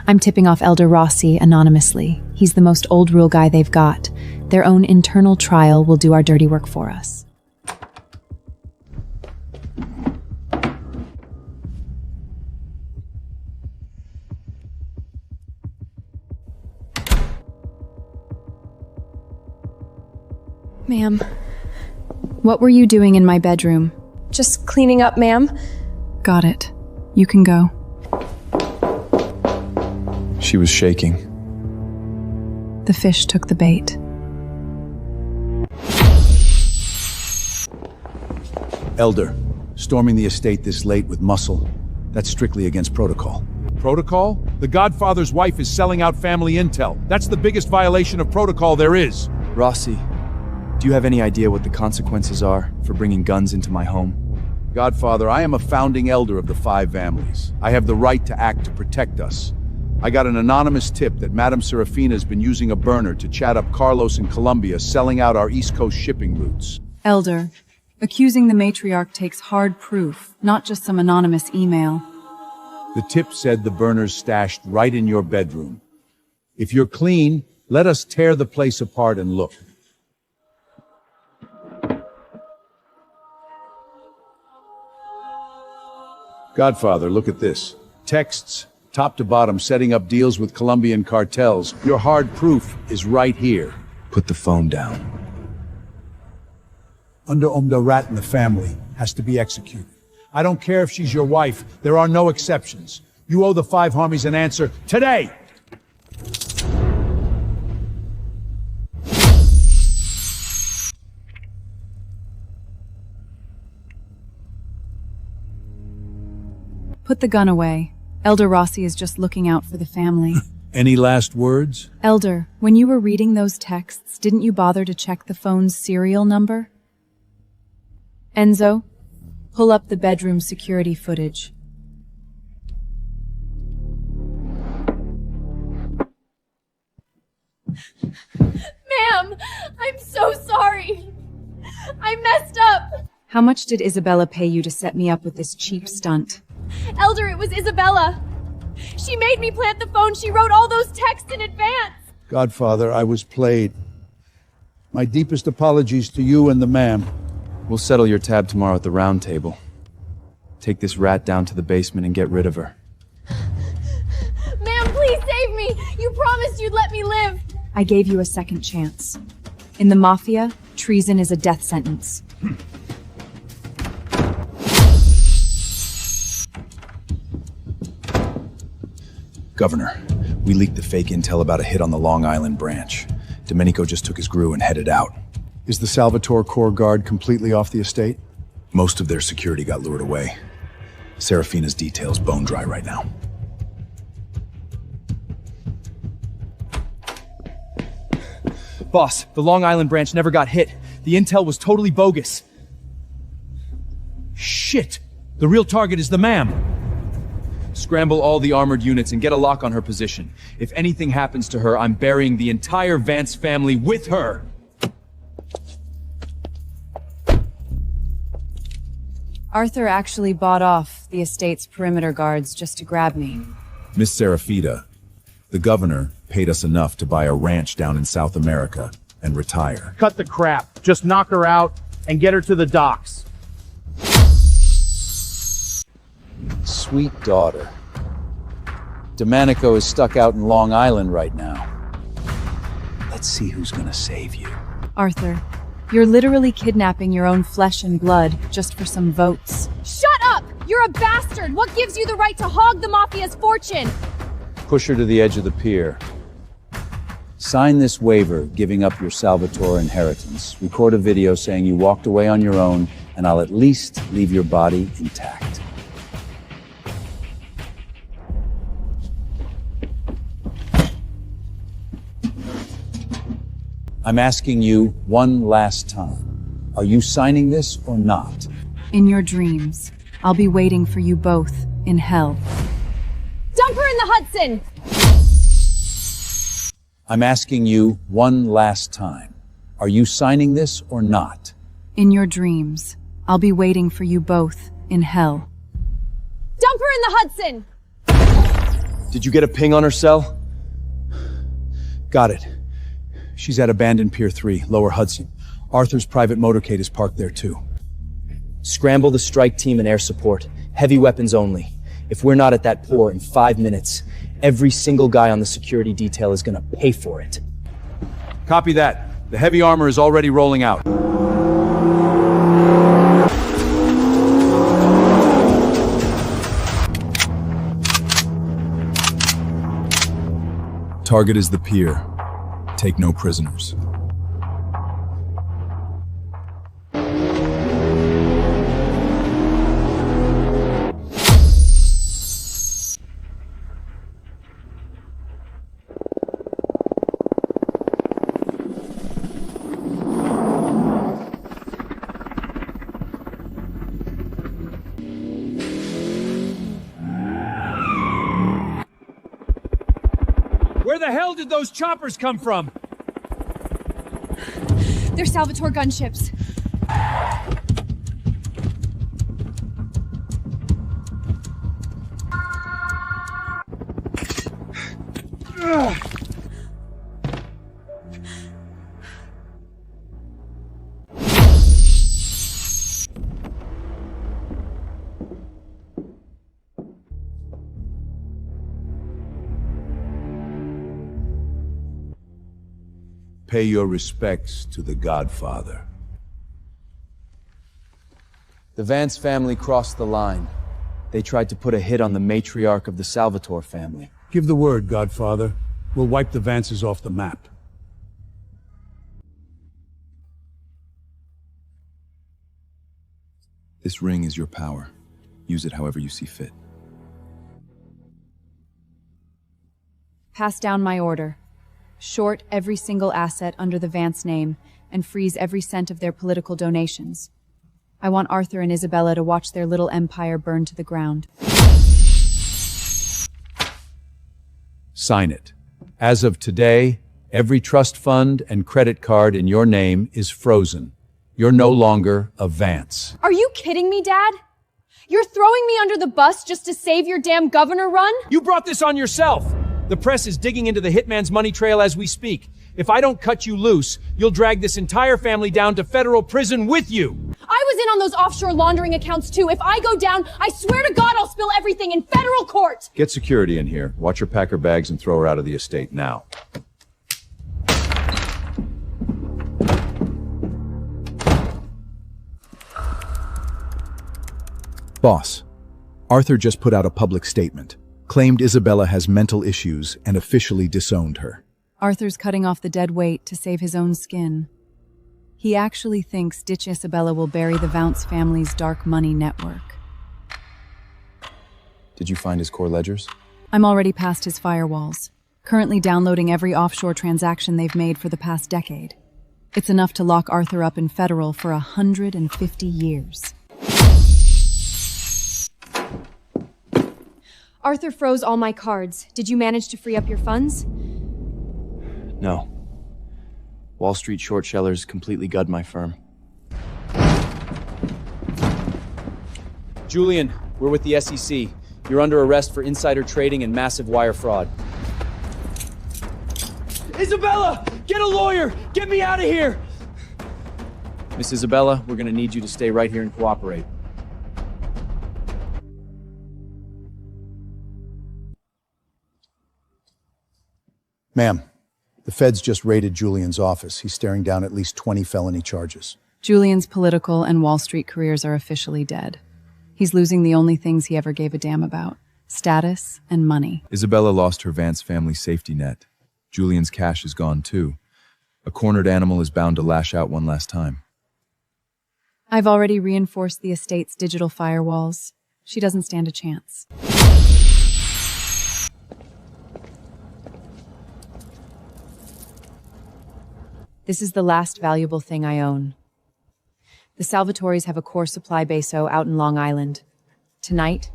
I'm tipping off Elder Rossi anonymously. He's the most old rule guy they've got. Their own internal trial will do our dirty work for us. Ma'am. What were you doing in my bedroom? Just cleaning up, ma'am. Got it. You can go. She was shaking. The fish took the bait. Elder, storming the estate this late with muscle, that's strictly against protocol. Protocol? The Godfather's wife is selling out family intel. That's the biggest violation of protocol there is. Rossi, do you have any idea what the consequences are for bringing guns into my home? Godfather, I am a founding elder of the five families. I have the right to act to protect us. I got an anonymous tip that Madame Serafina has been using a burner to chat up Carlos in Colombia, selling out our East Coast shipping routes. Elder, accusing the matriarch takes hard proof, not just some anonymous email. The tip said the burner's stashed right in your bedroom. If you're clean, let us tear the place apart and look. Godfather, look at this. Texts, top to bottom, setting up deals with Colombian cartels. Your hard proof is right here. Put the phone down. Under the rat in the family has to be executed. I don't care if she's your wife. There are no exceptions. You owe the five homies an answer today. Put the gun away. Elder Rossi is just looking out for the family. Any last words? Elder, when you were reading those texts, didn't you bother to check the phone's serial number? Enzo? Pull up the bedroom security footage. Ma'am, I'm so sorry. I messed up. How much did Isabella pay you to set me up with this cheap stunt? Elder, it was Isabella. She made me plant the phone. She wrote all those texts in advance. Godfather, I was played. My deepest apologies to you and the ma'am. We'll settle your tab tomorrow at the round table. Take this rat down to the basement and get rid of her. Ma'am, please save me. You promised you'd let me live. I gave you a second chance. In the Mafia, treason is a death sentence. Governor, we leaked the fake intel about a hit on the Long Island branch. Domenico just took his crew and headed out. Is the Salvatore Corps Guard completely off the estate? Most of their security got lured away. Serafina's details bone dry right now. Boss, the Long Island branch never got hit. The intel was totally bogus. Shit! The real target is the ma'am. Scramble all the armored units and get a lock on her position. If anything happens to her, I'm burying the entire Vance family with her. Arthur actually bought off the estate's perimeter guards just to grab me. Miss Serafina, the governor paid us enough to buy a ranch down in South America and retire. Cut the crap. Just knock her out and get her to the docks. Sweet daughter. Domenico is stuck out in Long Island right now. Let's see who's gonna save you. Arthur, you're literally kidnapping your own flesh and blood just for some votes. Shut up! You're a bastard! What gives you the right to hog the Mafia's fortune? Push her to the edge of the pier. Sign this waiver giving up your Salvatore inheritance. Record a video saying you walked away on your own, and I'll at least leave your body intact. I'm asking you one last time. Are you signing this or not? In your dreams, I'll be waiting for you both in hell. Dump her in the Hudson! I'm asking you one last time. Are you signing this or not? In your dreams, I'll be waiting for you both in hell. Dump her in the Hudson! Did you get a ping on her cell? Got it. She's at abandoned Pier 3, Lower Hudson. Arthur's private motorcade is parked there too. Scramble the strike team and air support. Heavy weapons only. If we're not at that port in 5 minutes, every single guy on the security detail is gonna pay for it. Copy that. The heavy armor is already rolling out. Target is the pier. Take no prisoners. Where the hell did those choppers come from? They're Salvatore gunships. Pay your respects to the Godfather. The Vance family crossed the line. They tried to put a hit on the matriarch of the Salvatore family. Give the word, Godfather. We'll wipe the Vances off the map. This ring is your power. Use it however you see fit. Pass down my order. Short every single asset under the Vance name and freeze every cent of their political donations. I want Arthur and Isabella to watch their little empire burn to the ground. Sign it. As of today, every trust fund and credit card in your name is frozen. You're no longer a Vance. Are you kidding me, Dad? You're throwing me under the bus just to save your damn governor run? You brought this on yourself! The press is digging into the hitman's money trail as we speak. If I don't cut you loose, you'll drag this entire family down to federal prison with you! I was in on those offshore laundering accounts too. If I go down, I swear to God I'll spill everything in federal court! Get security in here. Watch her pack her bags and throw her out of the estate now. Boss, Arthur just put out a public statement, claimed Isabella has mental issues and officially disowned her. Arthur's cutting off the dead weight to save his own skin. He actually thinks Ditch Isabella will bury the Vance family's dark money network. Did you find his core ledgers? I'm already past his firewalls, currently downloading every offshore transaction they've made for the past decade. It's enough to lock Arthur up in federal for 150 years. Arthur froze all my cards. Did you manage to free up your funds? No. Wall Street short sellers completely gutted my firm. Julian, we're with the SEC. You're under arrest for insider trading and massive wire fraud. Isabella! Get a lawyer! Get me out of here! Miss Isabella, we're gonna need you to stay right here and cooperate. Ma'am, the feds just raided Julian's office. He's staring down at least 20 felony charges. Julian's political and Wall Street careers are officially dead. He's losing the only things he ever gave a damn about: status and money. Isabella lost her Vance family safety net. Julian's cash is gone too. A cornered animal is bound to lash out one last time. I've already reinforced the estate's digital firewalls. She doesn't stand a chance. This is the last valuable thing I own. The Salvatoris have a core supply baso out in Long Island. Tonight,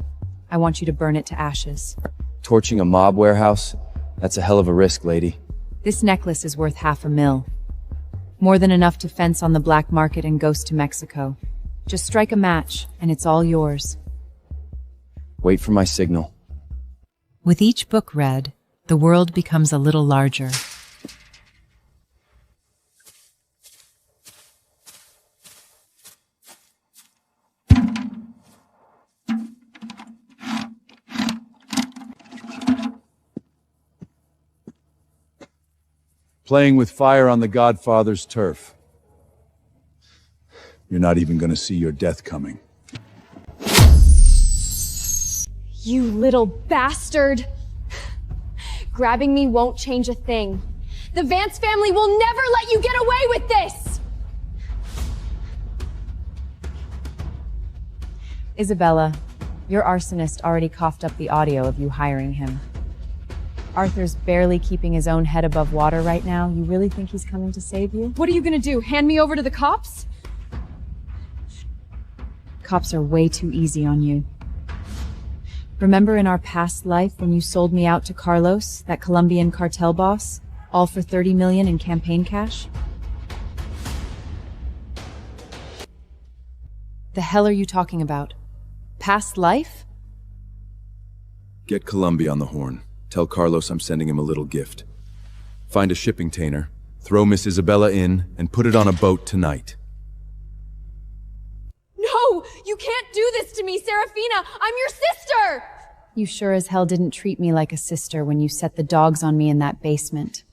I want you to burn it to ashes. Torching a mob warehouse? That's a hell of a risk, lady. This necklace is worth $500,000. More than enough to fence on the black market and ghost to Mexico. Just strike a match, and it's all yours. Wait for my signal. With each book read, the world becomes a little larger. Playing with fire on the Godfather's turf. You're not even gonna see your death coming. You little bastard! Grabbing me won't change a thing. The Vance family will never let you get away with this! Isabella, your arsonist already coughed up the audio of you hiring him. Arthur's barely keeping his own head above water right now. You really think he's coming to save you? What are you gonna do, hand me over to the cops? Cops are way too easy on you. Remember in our past life when you sold me out to Carlos, that Colombian cartel boss, all for $30 million in campaign cash? The hell are you talking about? Past life? Get Colombia on the horn. Tell Carlos I'm sending him a little gift. Find a shipping container, throw Miss Isabella in, and put it on a boat tonight. No! You can't do this to me, Serafina! I'm your sister! You sure as hell didn't treat me like a sister when you set the dogs on me in that basement.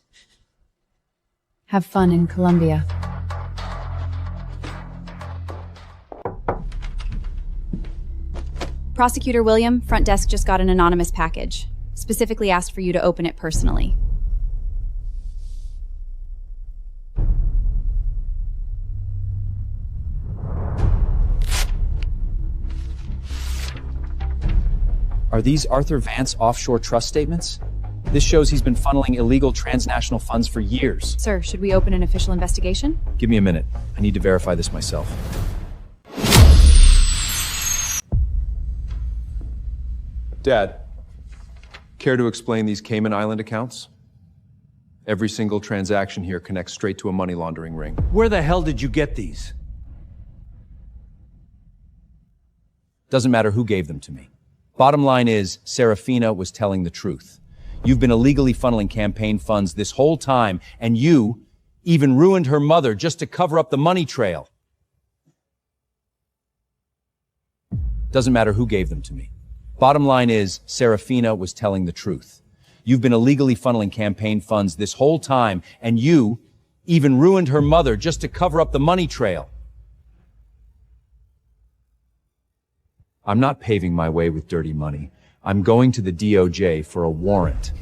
Have fun in Colombia. Prosecutor William, front desk just got an anonymous package. Specifically asked for you to open it personally. Are these Arthur Vance offshore trust statements? This shows he's been funneling illegal transnational funds for years. Sir, should we open an official investigation? Give me a minute. I need to verify this myself. Dad, care to explain these Cayman Island accounts? Every single transaction here connects straight to a money laundering ring. Where the hell did you get these? Doesn't matter who gave them to me. Bottom line is, Serafina was telling the truth. You've been illegally funneling campaign funds this whole time, and you even ruined her mother just to cover up the money trail. Doesn't matter who gave them to me. Bottom line is, Serafina was telling the truth. You've been illegally funneling campaign funds this whole time, and you even ruined her mother just to cover up the money trail. I'm not paving my way with dirty money. I'm going to the DOJ for a warrant.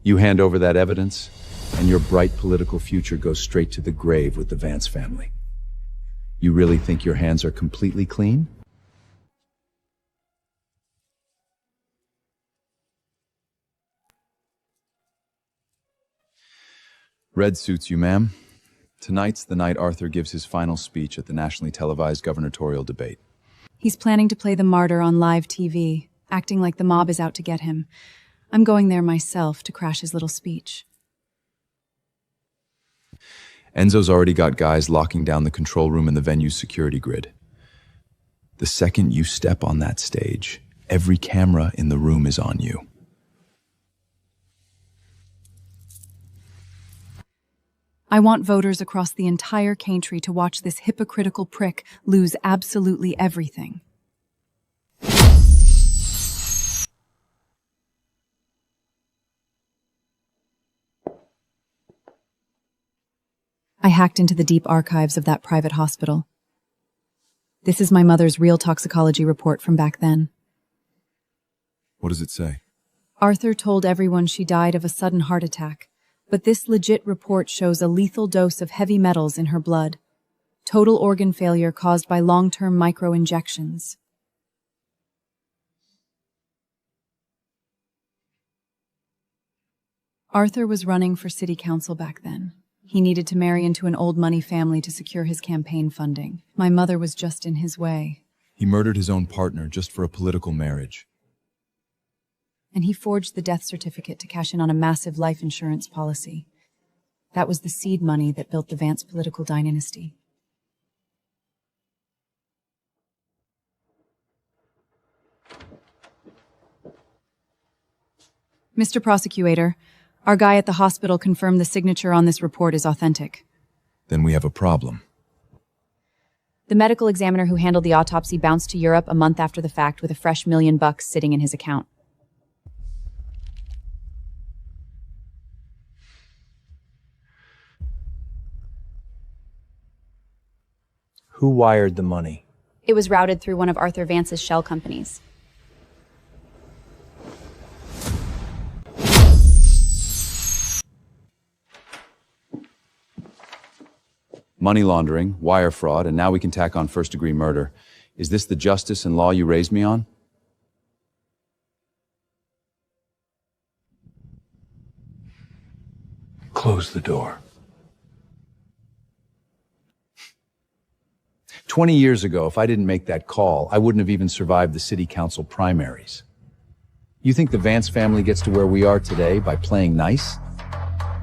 You hand over that evidence, and your bright political future goes straight to the grave with the Vance family. You really think your hands are completely clean? Red suits you, ma'am. Tonight's the night Arthur gives his final speech at the nationally televised gubernatorial debate. He's planning to play the martyr on live TV, acting like the mob is out to get him. I'm going there myself to crash his little speech. Enzo's already got guys locking down the control room and the venue's security grid. The second you step on that stage, every camera in the room is on you. I want voters across the entire country to watch this hypocritical prick lose absolutely everything. I hacked into the deep archives of that private hospital. This is my mother's real toxicology report from back then. What does it say? Arthur told everyone she died of a sudden heart attack. But this legit report shows a lethal dose of heavy metals in her blood. Total organ failure caused by long-term micro-injections. Arthur was running for city council back then. He needed to marry into an old money family to secure his campaign funding. My mother was just in his way. He murdered his own partner just for a political marriage. And he forged the death certificate to cash in on a massive life insurance policy. That was the seed money that built the Vance political dynasty. Mr. Prosecutor, our guy at the hospital confirmed the signature on this report is authentic. Then we have a problem. The medical examiner who handled the autopsy bounced to Europe a month after the fact with a fresh $1 million sitting in his account. Who wired the money? It was routed through one of Arthur Vance's shell companies. Money laundering, wire fraud, and now we can tack on first-degree murder. Is this the justice and law you raised me on? Close the door. 20 years ago, if I didn't make that call, I wouldn't have even survived the city council primaries. You think the Vance family gets to where we are today by playing nice?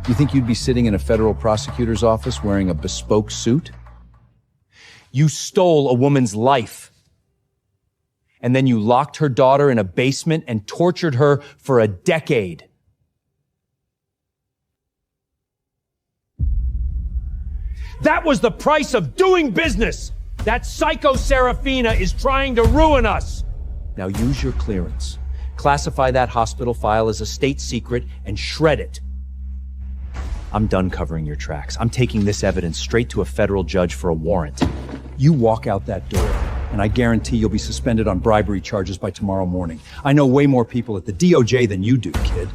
You think you'd be sitting in a federal prosecutor's office wearing a bespoke suit? You stole a woman's life. And then you locked her daughter in a basement and tortured her for a decade. That was the price of doing business! That psycho Serafina is trying to ruin us! Now use your clearance. Classify that hospital file as a state secret and shred it. I'm done covering your tracks. I'm taking this evidence straight to a federal judge for a warrant. You walk out that door, and I guarantee you'll be suspended on bribery charges by tomorrow morning. I know way more people at the DOJ than you do, kid.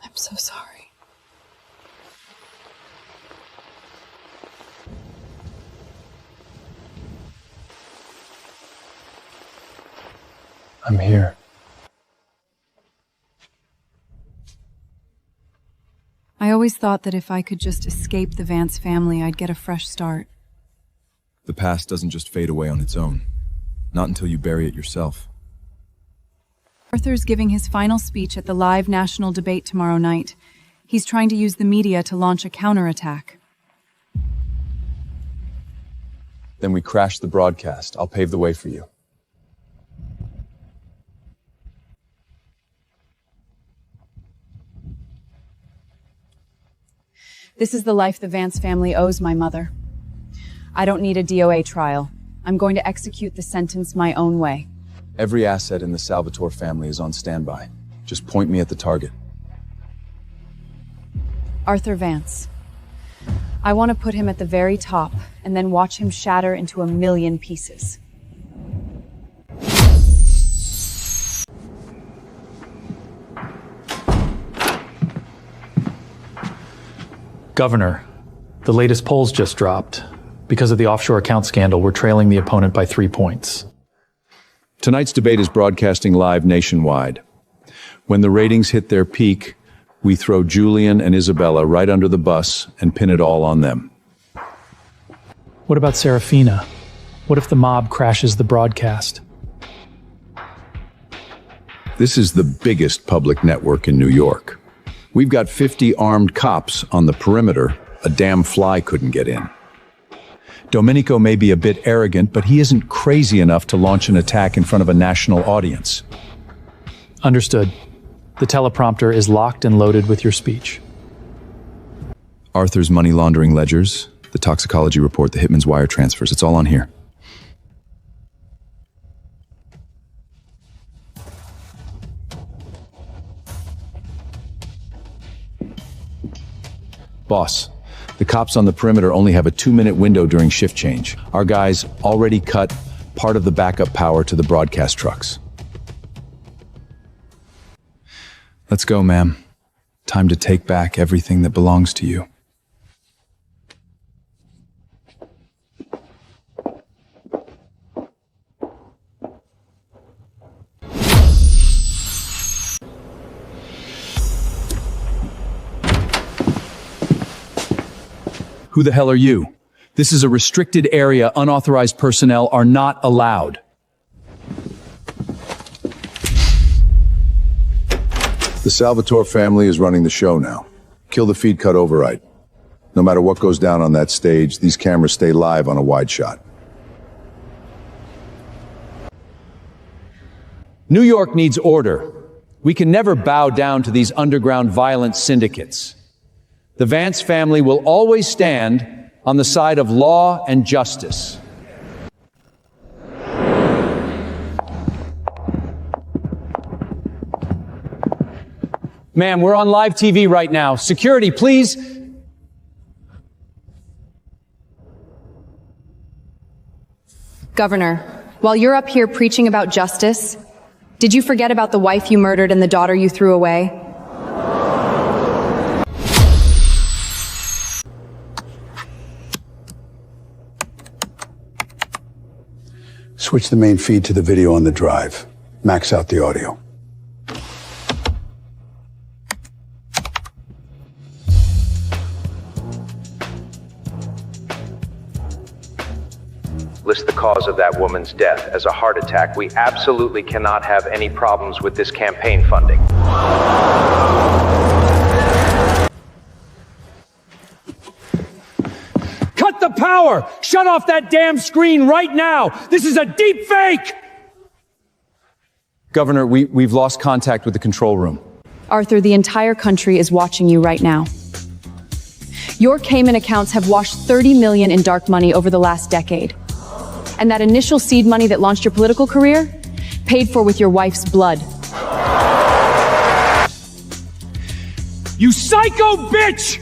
I'm so sorry. I'm here. I always thought that if I could just escape the Vance family, I'd get a fresh start. The past doesn't just fade away on its own. Not until you bury it yourself. Arthur's giving his final speech at the live national debate tomorrow night. He's trying to use the media to launch a counterattack. Then we crash the broadcast. I'll pave the way for you. This is the life the Vance family owes my mother. I don't need a DOA trial. I'm going to execute the sentence my own way. Every asset in the Salvatore family is on standby. Just point me at the target. Arthur Vance. I want to put him at the very top and then watch him shatter into a million pieces. Governor, the latest polls just dropped. Because of the offshore account scandal, we're trailing the opponent by 3 points. Tonight's debate is broadcasting live nationwide. When the ratings hit their peak, we throw Julian and Isabella right under the bus and pin it all on them. What about Serafina? What if the mob crashes the broadcast? This is the biggest public network in New York. We've got 50 armed cops on the perimeter. A damn fly couldn't get in. Domenico may be a bit arrogant, but he isn't crazy enough to launch an attack in front of a national audience. Understood. The teleprompter is locked and loaded with your speech. Arthur's money laundering ledgers, the toxicology report, the hitman's wire transfers. It's all on here. Boss, the cops on the perimeter only have a 2-minute window during shift change. Our guys already cut part of the backup power to the broadcast trucks. Let's go, ma'am. Time to take back everything that belongs to you. Who the hell are you? This is a restricted area. Unauthorized personnel are not allowed. The Salvatore family is running the show now. Kill the feed cut override. No matter what goes down on that stage, these cameras stay live on a wide shot. New York needs order. We can never bow down to these underground violent syndicates. The Vance family will always stand on the side of law and justice. Ma'am, we're on live TV right now. Security, please. Governor, while you're up here preaching about justice, did you forget about the wife you murdered and the daughter you threw away? Switch the main feed to the video on the drive. Max out the audio. List the cause of that woman's death as a heart attack. We absolutely cannot have any problems with this campaign funding. Cut the power! Shut off that damn screen right now! This is a deep fake! Governor, we've lost contact with the control room. Arthur, the entire country is watching you right now. Your Cayman accounts have washed $30 million in dark money over the last decade. And that initial seed money that launched your political career? Paid for with your wife's blood. You psycho bitch!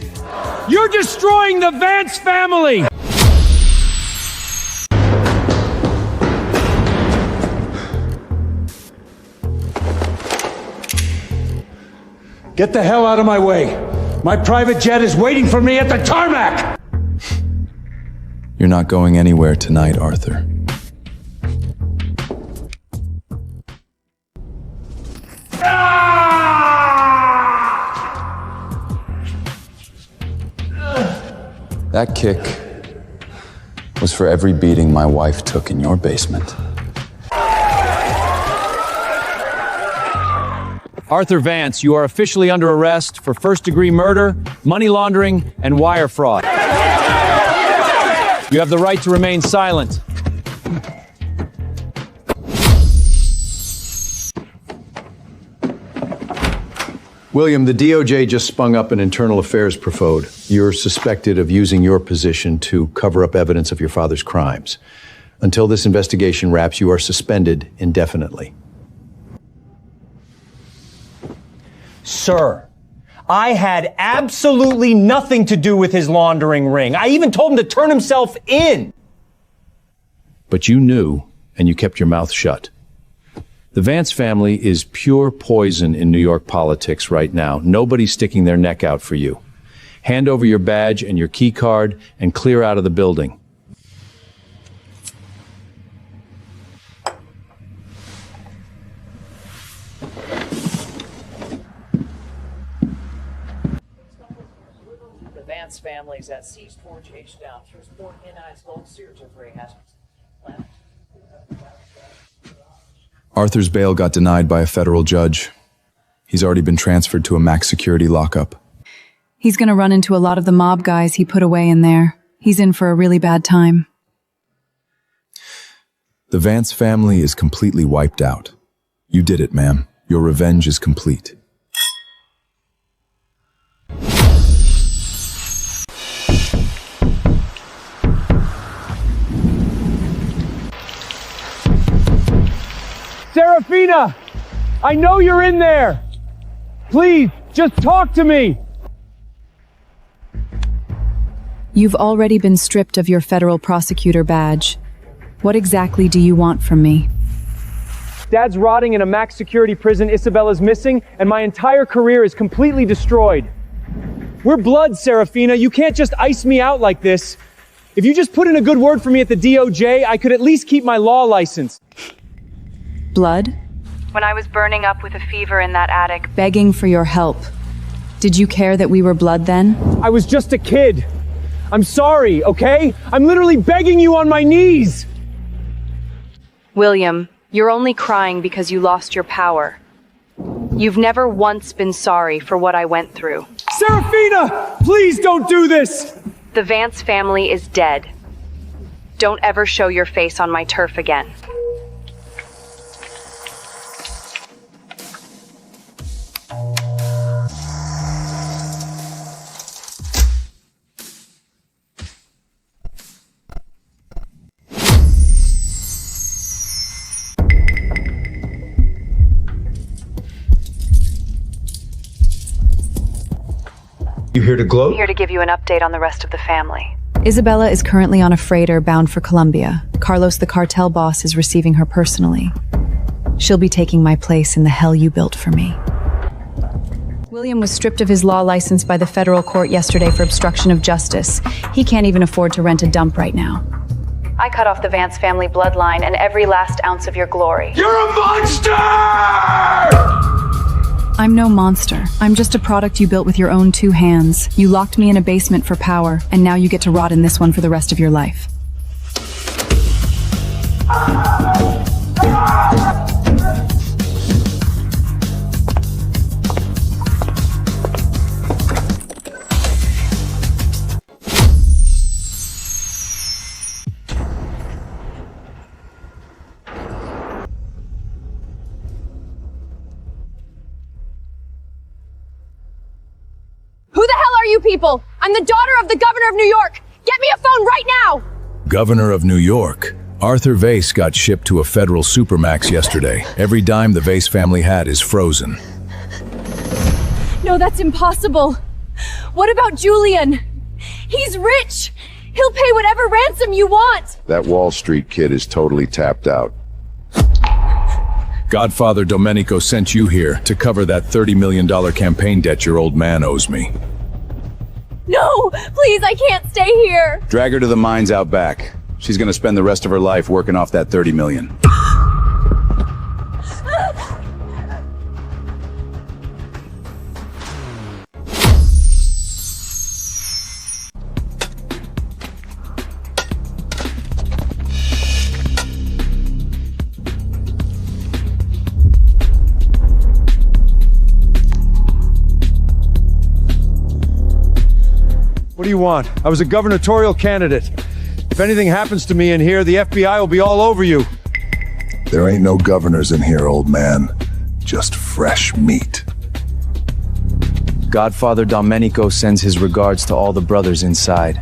You're destroying the Vance family! Get the hell out of my way. My private jet is waiting for me at the tarmac! You're not going anywhere tonight, Arthur. That kick was for every beating my wife took in your basement. Arthur Vance, you are officially under arrest for first-degree murder, money laundering, and wire fraud. You have the right to remain silent. William, the DOJ just spun up an internal affairs probe. You're suspected of using your position to cover up evidence of your father's crimes. Until this investigation wraps, you are suspended indefinitely. Sir, I had absolutely nothing to do with his laundering ring. I even told him to turn himself in. But you knew, and you kept your mouth shut. The Vance family is pure poison in New York politics right now. Nobody's sticking their neck out for you. Hand over your badge and your key card and clear out of the building. The Vance family's at seized Forge H down. Here's more in-eyes gold sears of Ray has left. Arthur's bail got denied by a federal judge. He's already been transferred to a max security lockup. He's gonna run into a lot of the mob guys he put away in there. He's in for a really bad time. The Vance family is completely wiped out. You did it, ma'am. Your revenge is complete. Serafina! I know you're in there! Please, just talk to me! You've already been stripped of your federal prosecutor badge. What exactly do you want from me? Dad's rotting in a max security prison, Isabella's missing, and my entire career is completely destroyed. We're blood, Serafina. You can't just ice me out like this. If you just put in a good word for me at the DOJ, I could at least keep my law license. Blood? When I was burning up with a fever in that attic. Begging for your help. Did you care that we were blood then? I was just a kid. I'm sorry, okay? I'm literally begging you on my knees! William, you're only crying because you lost your power. You've never once been sorry for what I went through. Serafina! Please don't do this! The Vance family is dead. Don't ever show your face on my turf again. You here to gloat? Here to give you an update on the rest of the family. Isabella is currently on a freighter bound for Colombia. Carlos, the cartel boss, is receiving her personally. She'll be taking my place in the hell you built for me. William was stripped of his law license by the federal court yesterday for obstruction of justice. He can't even afford to rent a dump right now. I cut off the Vance family bloodline and every last ounce of your glory. You're a monster! I'm no monster. I'm just a product you built with your own two hands. You locked me in a basement for power, and now you get to rot in this one for the rest of your life. Who the hell are you people? I'm the daughter of the governor of New York. Get me a phone right now! Governor of New York. Arthur Vase got shipped to a federal supermax yesterday. Every dime the Vase family had is frozen. No, that's impossible. What about Julian? He's rich. He'll pay whatever ransom you want. That Wall Street kid is totally tapped out. Godfather Domenico sent you here to cover that $30 million campaign debt your old man owes me. No, please, I can't stay here. Drag her to the mines out back. She's gonna spend the rest of her life working off that 30 million. What do you want? I was a gubernatorial candidate. If anything happens to me in here, the FBI will be all over you. There ain't no governors in here, old man. Just fresh meat. Godfather Domenico sends his regards to all the brothers inside.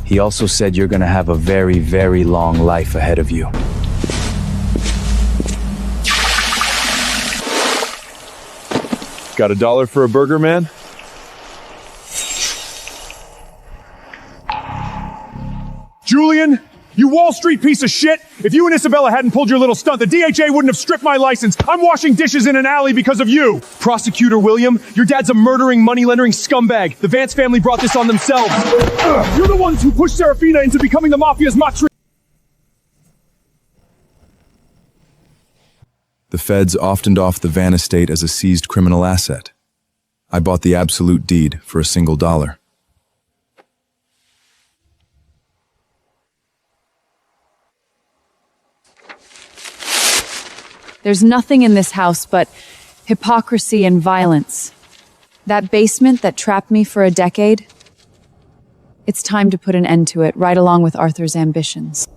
He also said you're gonna have a very, very long life ahead of you. Got $1 for a burger, man? Julian, you Wall Street piece of shit! If you and Isabella hadn't pulled your little stunt, the DHA wouldn't have stripped my license. I'm washing dishes in an alley because of you! Prosecutor William, your dad's a murdering, money-laundering scumbag. The Vance family brought this on themselves. You're the ones who pushed Serafina into becoming the Mafia's matri- The feds auctioned off the Van estate as a seized criminal asset. I bought the absolute deed for a single $1. There's nothing in this house but hypocrisy and violence. That basement that trapped me for a decade, it's time to put an end to it, right along with Arthur's ambitions.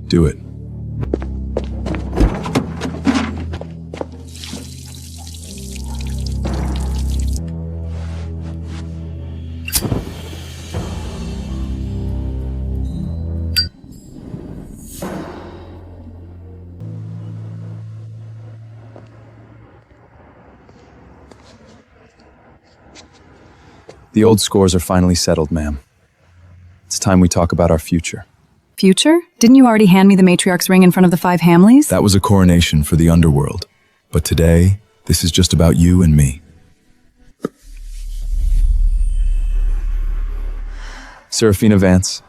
Do it. The old scores are finally settled, ma'am. It's time we talk about our future. Future? Didn't you already hand me the matriarch's ring in front of the 5 Hamleys? That was a coronation for the underworld. But today, this is just about you and me. Serafina Vance,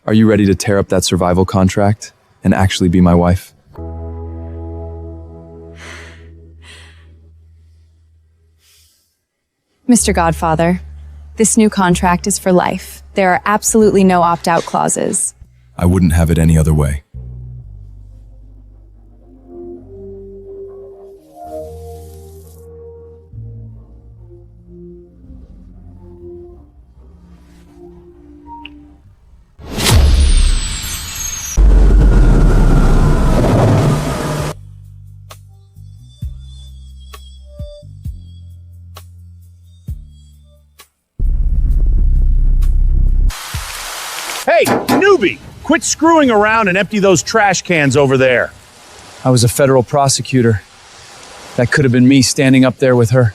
are you ready to tear up that survival contract and actually be my wife? Mr. Godfather, this new contract is for life. There are absolutely no opt-out clauses. I wouldn't have it any other way. Hey, newbie! Quit screwing around and empty those trash cans over there. I was a federal prosecutor. That could have been me standing up there with her.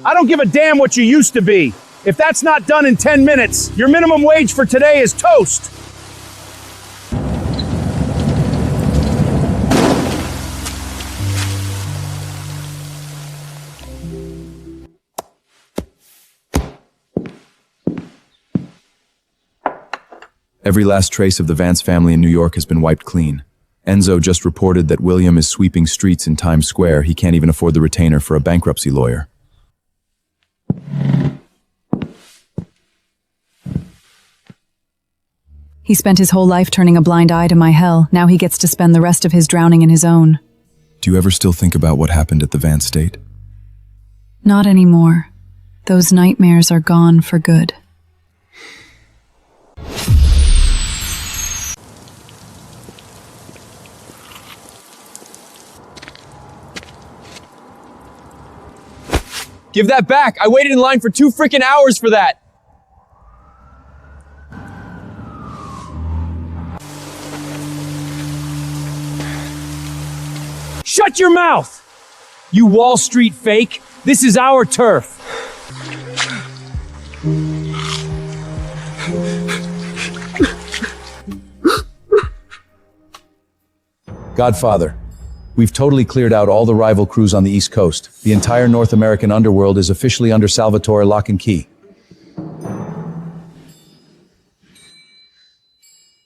I don't give a damn what you used to be. If that's not done in 10 minutes, your minimum wage for today is toast. Every last trace of the Vance family in New York has been wiped clean. Enzo just reported that William is sweeping streets in Times Square. He can't even afford the retainer for a bankruptcy lawyer. He spent his whole life turning a blind eye to my hell. Now he gets to spend the rest of his drowning in his own. Do you ever still think about what happened at the Vance estate? Not anymore. Those nightmares are gone for good. Give that back! I waited in line for 2 freaking hours for that! Shut your mouth! You Wall Street fake! This is our turf! Godfather, we've totally cleared out all the rival crews on the East Coast. The entire North American underworld is officially under Salvatore lock and key.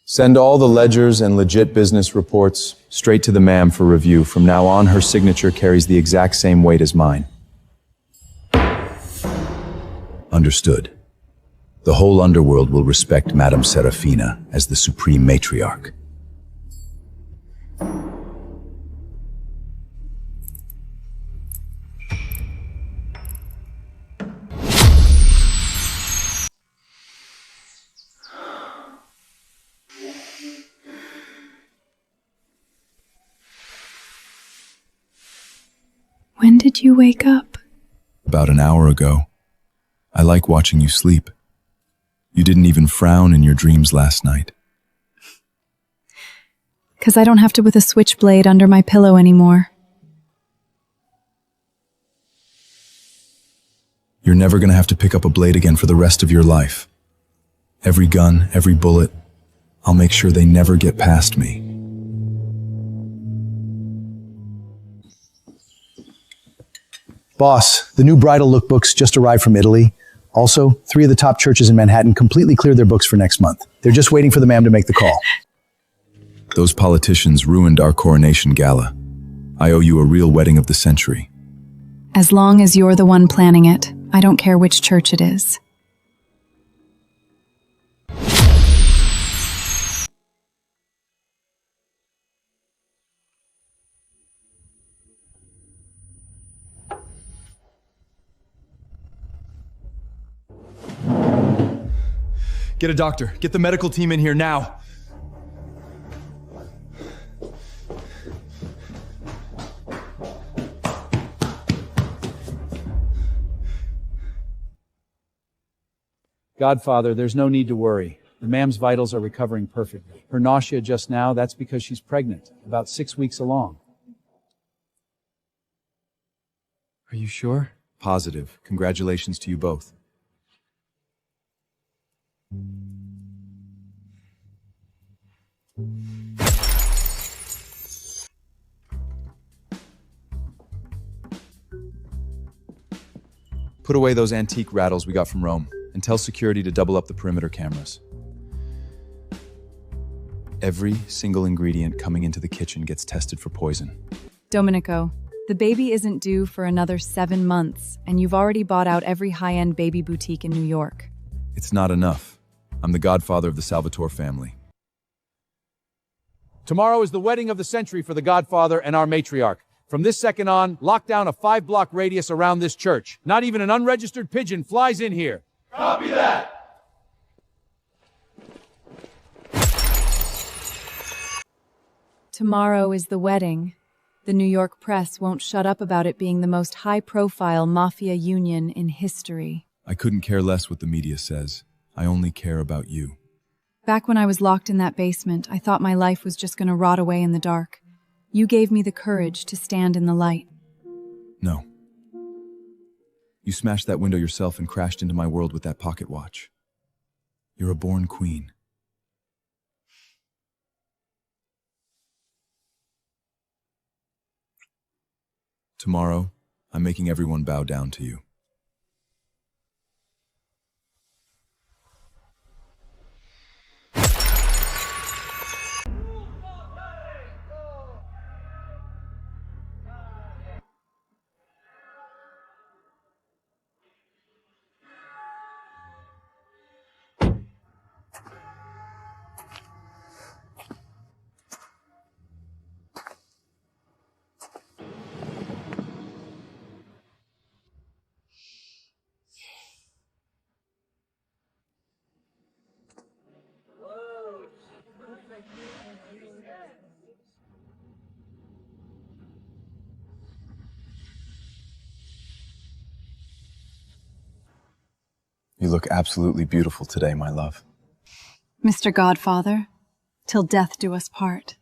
Send all the ledgers and legit business reports straight to the ma'am for review. From now on, her signature carries the exact same weight as mine. Understood. The whole underworld will respect Madame Serafina as the supreme matriarch. When did you wake up? About an hour ago. I like watching you sleep. You didn't even frown in your dreams last night. 'Cause I don't have to with a switchblade under my pillow anymore. You're never gonna have to pick up a blade again for the rest of your life. Every gun, every bullet, I'll make sure they never get past me. Boss, the new bridal lookbooks just arrived from Italy. Also, 3 of the top churches in Manhattan completely cleared their books for next month. They're just waiting for the ma'am to make the call. Those politicians ruined our coronation gala. I owe you a real wedding of the century. As long as you're the one planning it, I don't care which church it is. Get a doctor. Get the medical team in here now. Godfather, there's no need to worry. The ma'am's vitals are recovering perfectly. Her nausea just now, that's because she's pregnant, about 6 weeks along. Are you sure? Positive. Congratulations to you both. Put away those antique rattles we got from Rome, and tell security to double up the perimeter cameras. Every single ingredient coming into the kitchen gets tested for poison. Domenico, the baby isn't due for another 7 months, and you've already bought out every high-end baby boutique in New York. It's not enough. I'm the godfather of the Salvatore family. Tomorrow is the wedding of the century for the Godfather and our matriarch. From this second on, lock down a 5-block radius around this church. Not even an unregistered pigeon flies in here. Copy that! Tomorrow is the wedding. The New York press won't shut up about it being the most high-profile Mafia union in history. I couldn't care less what the media says. I only care about you. Back when I was locked in that basement, I thought my life was just going to rot away in the dark. You gave me the courage to stand in the light. No. You smashed that window yourself and crashed into my world with that pocket watch. You're a born queen. Tomorrow, I'm making everyone bow down to you. You look absolutely beautiful today, my love. Mr. Godfather, till death do us part.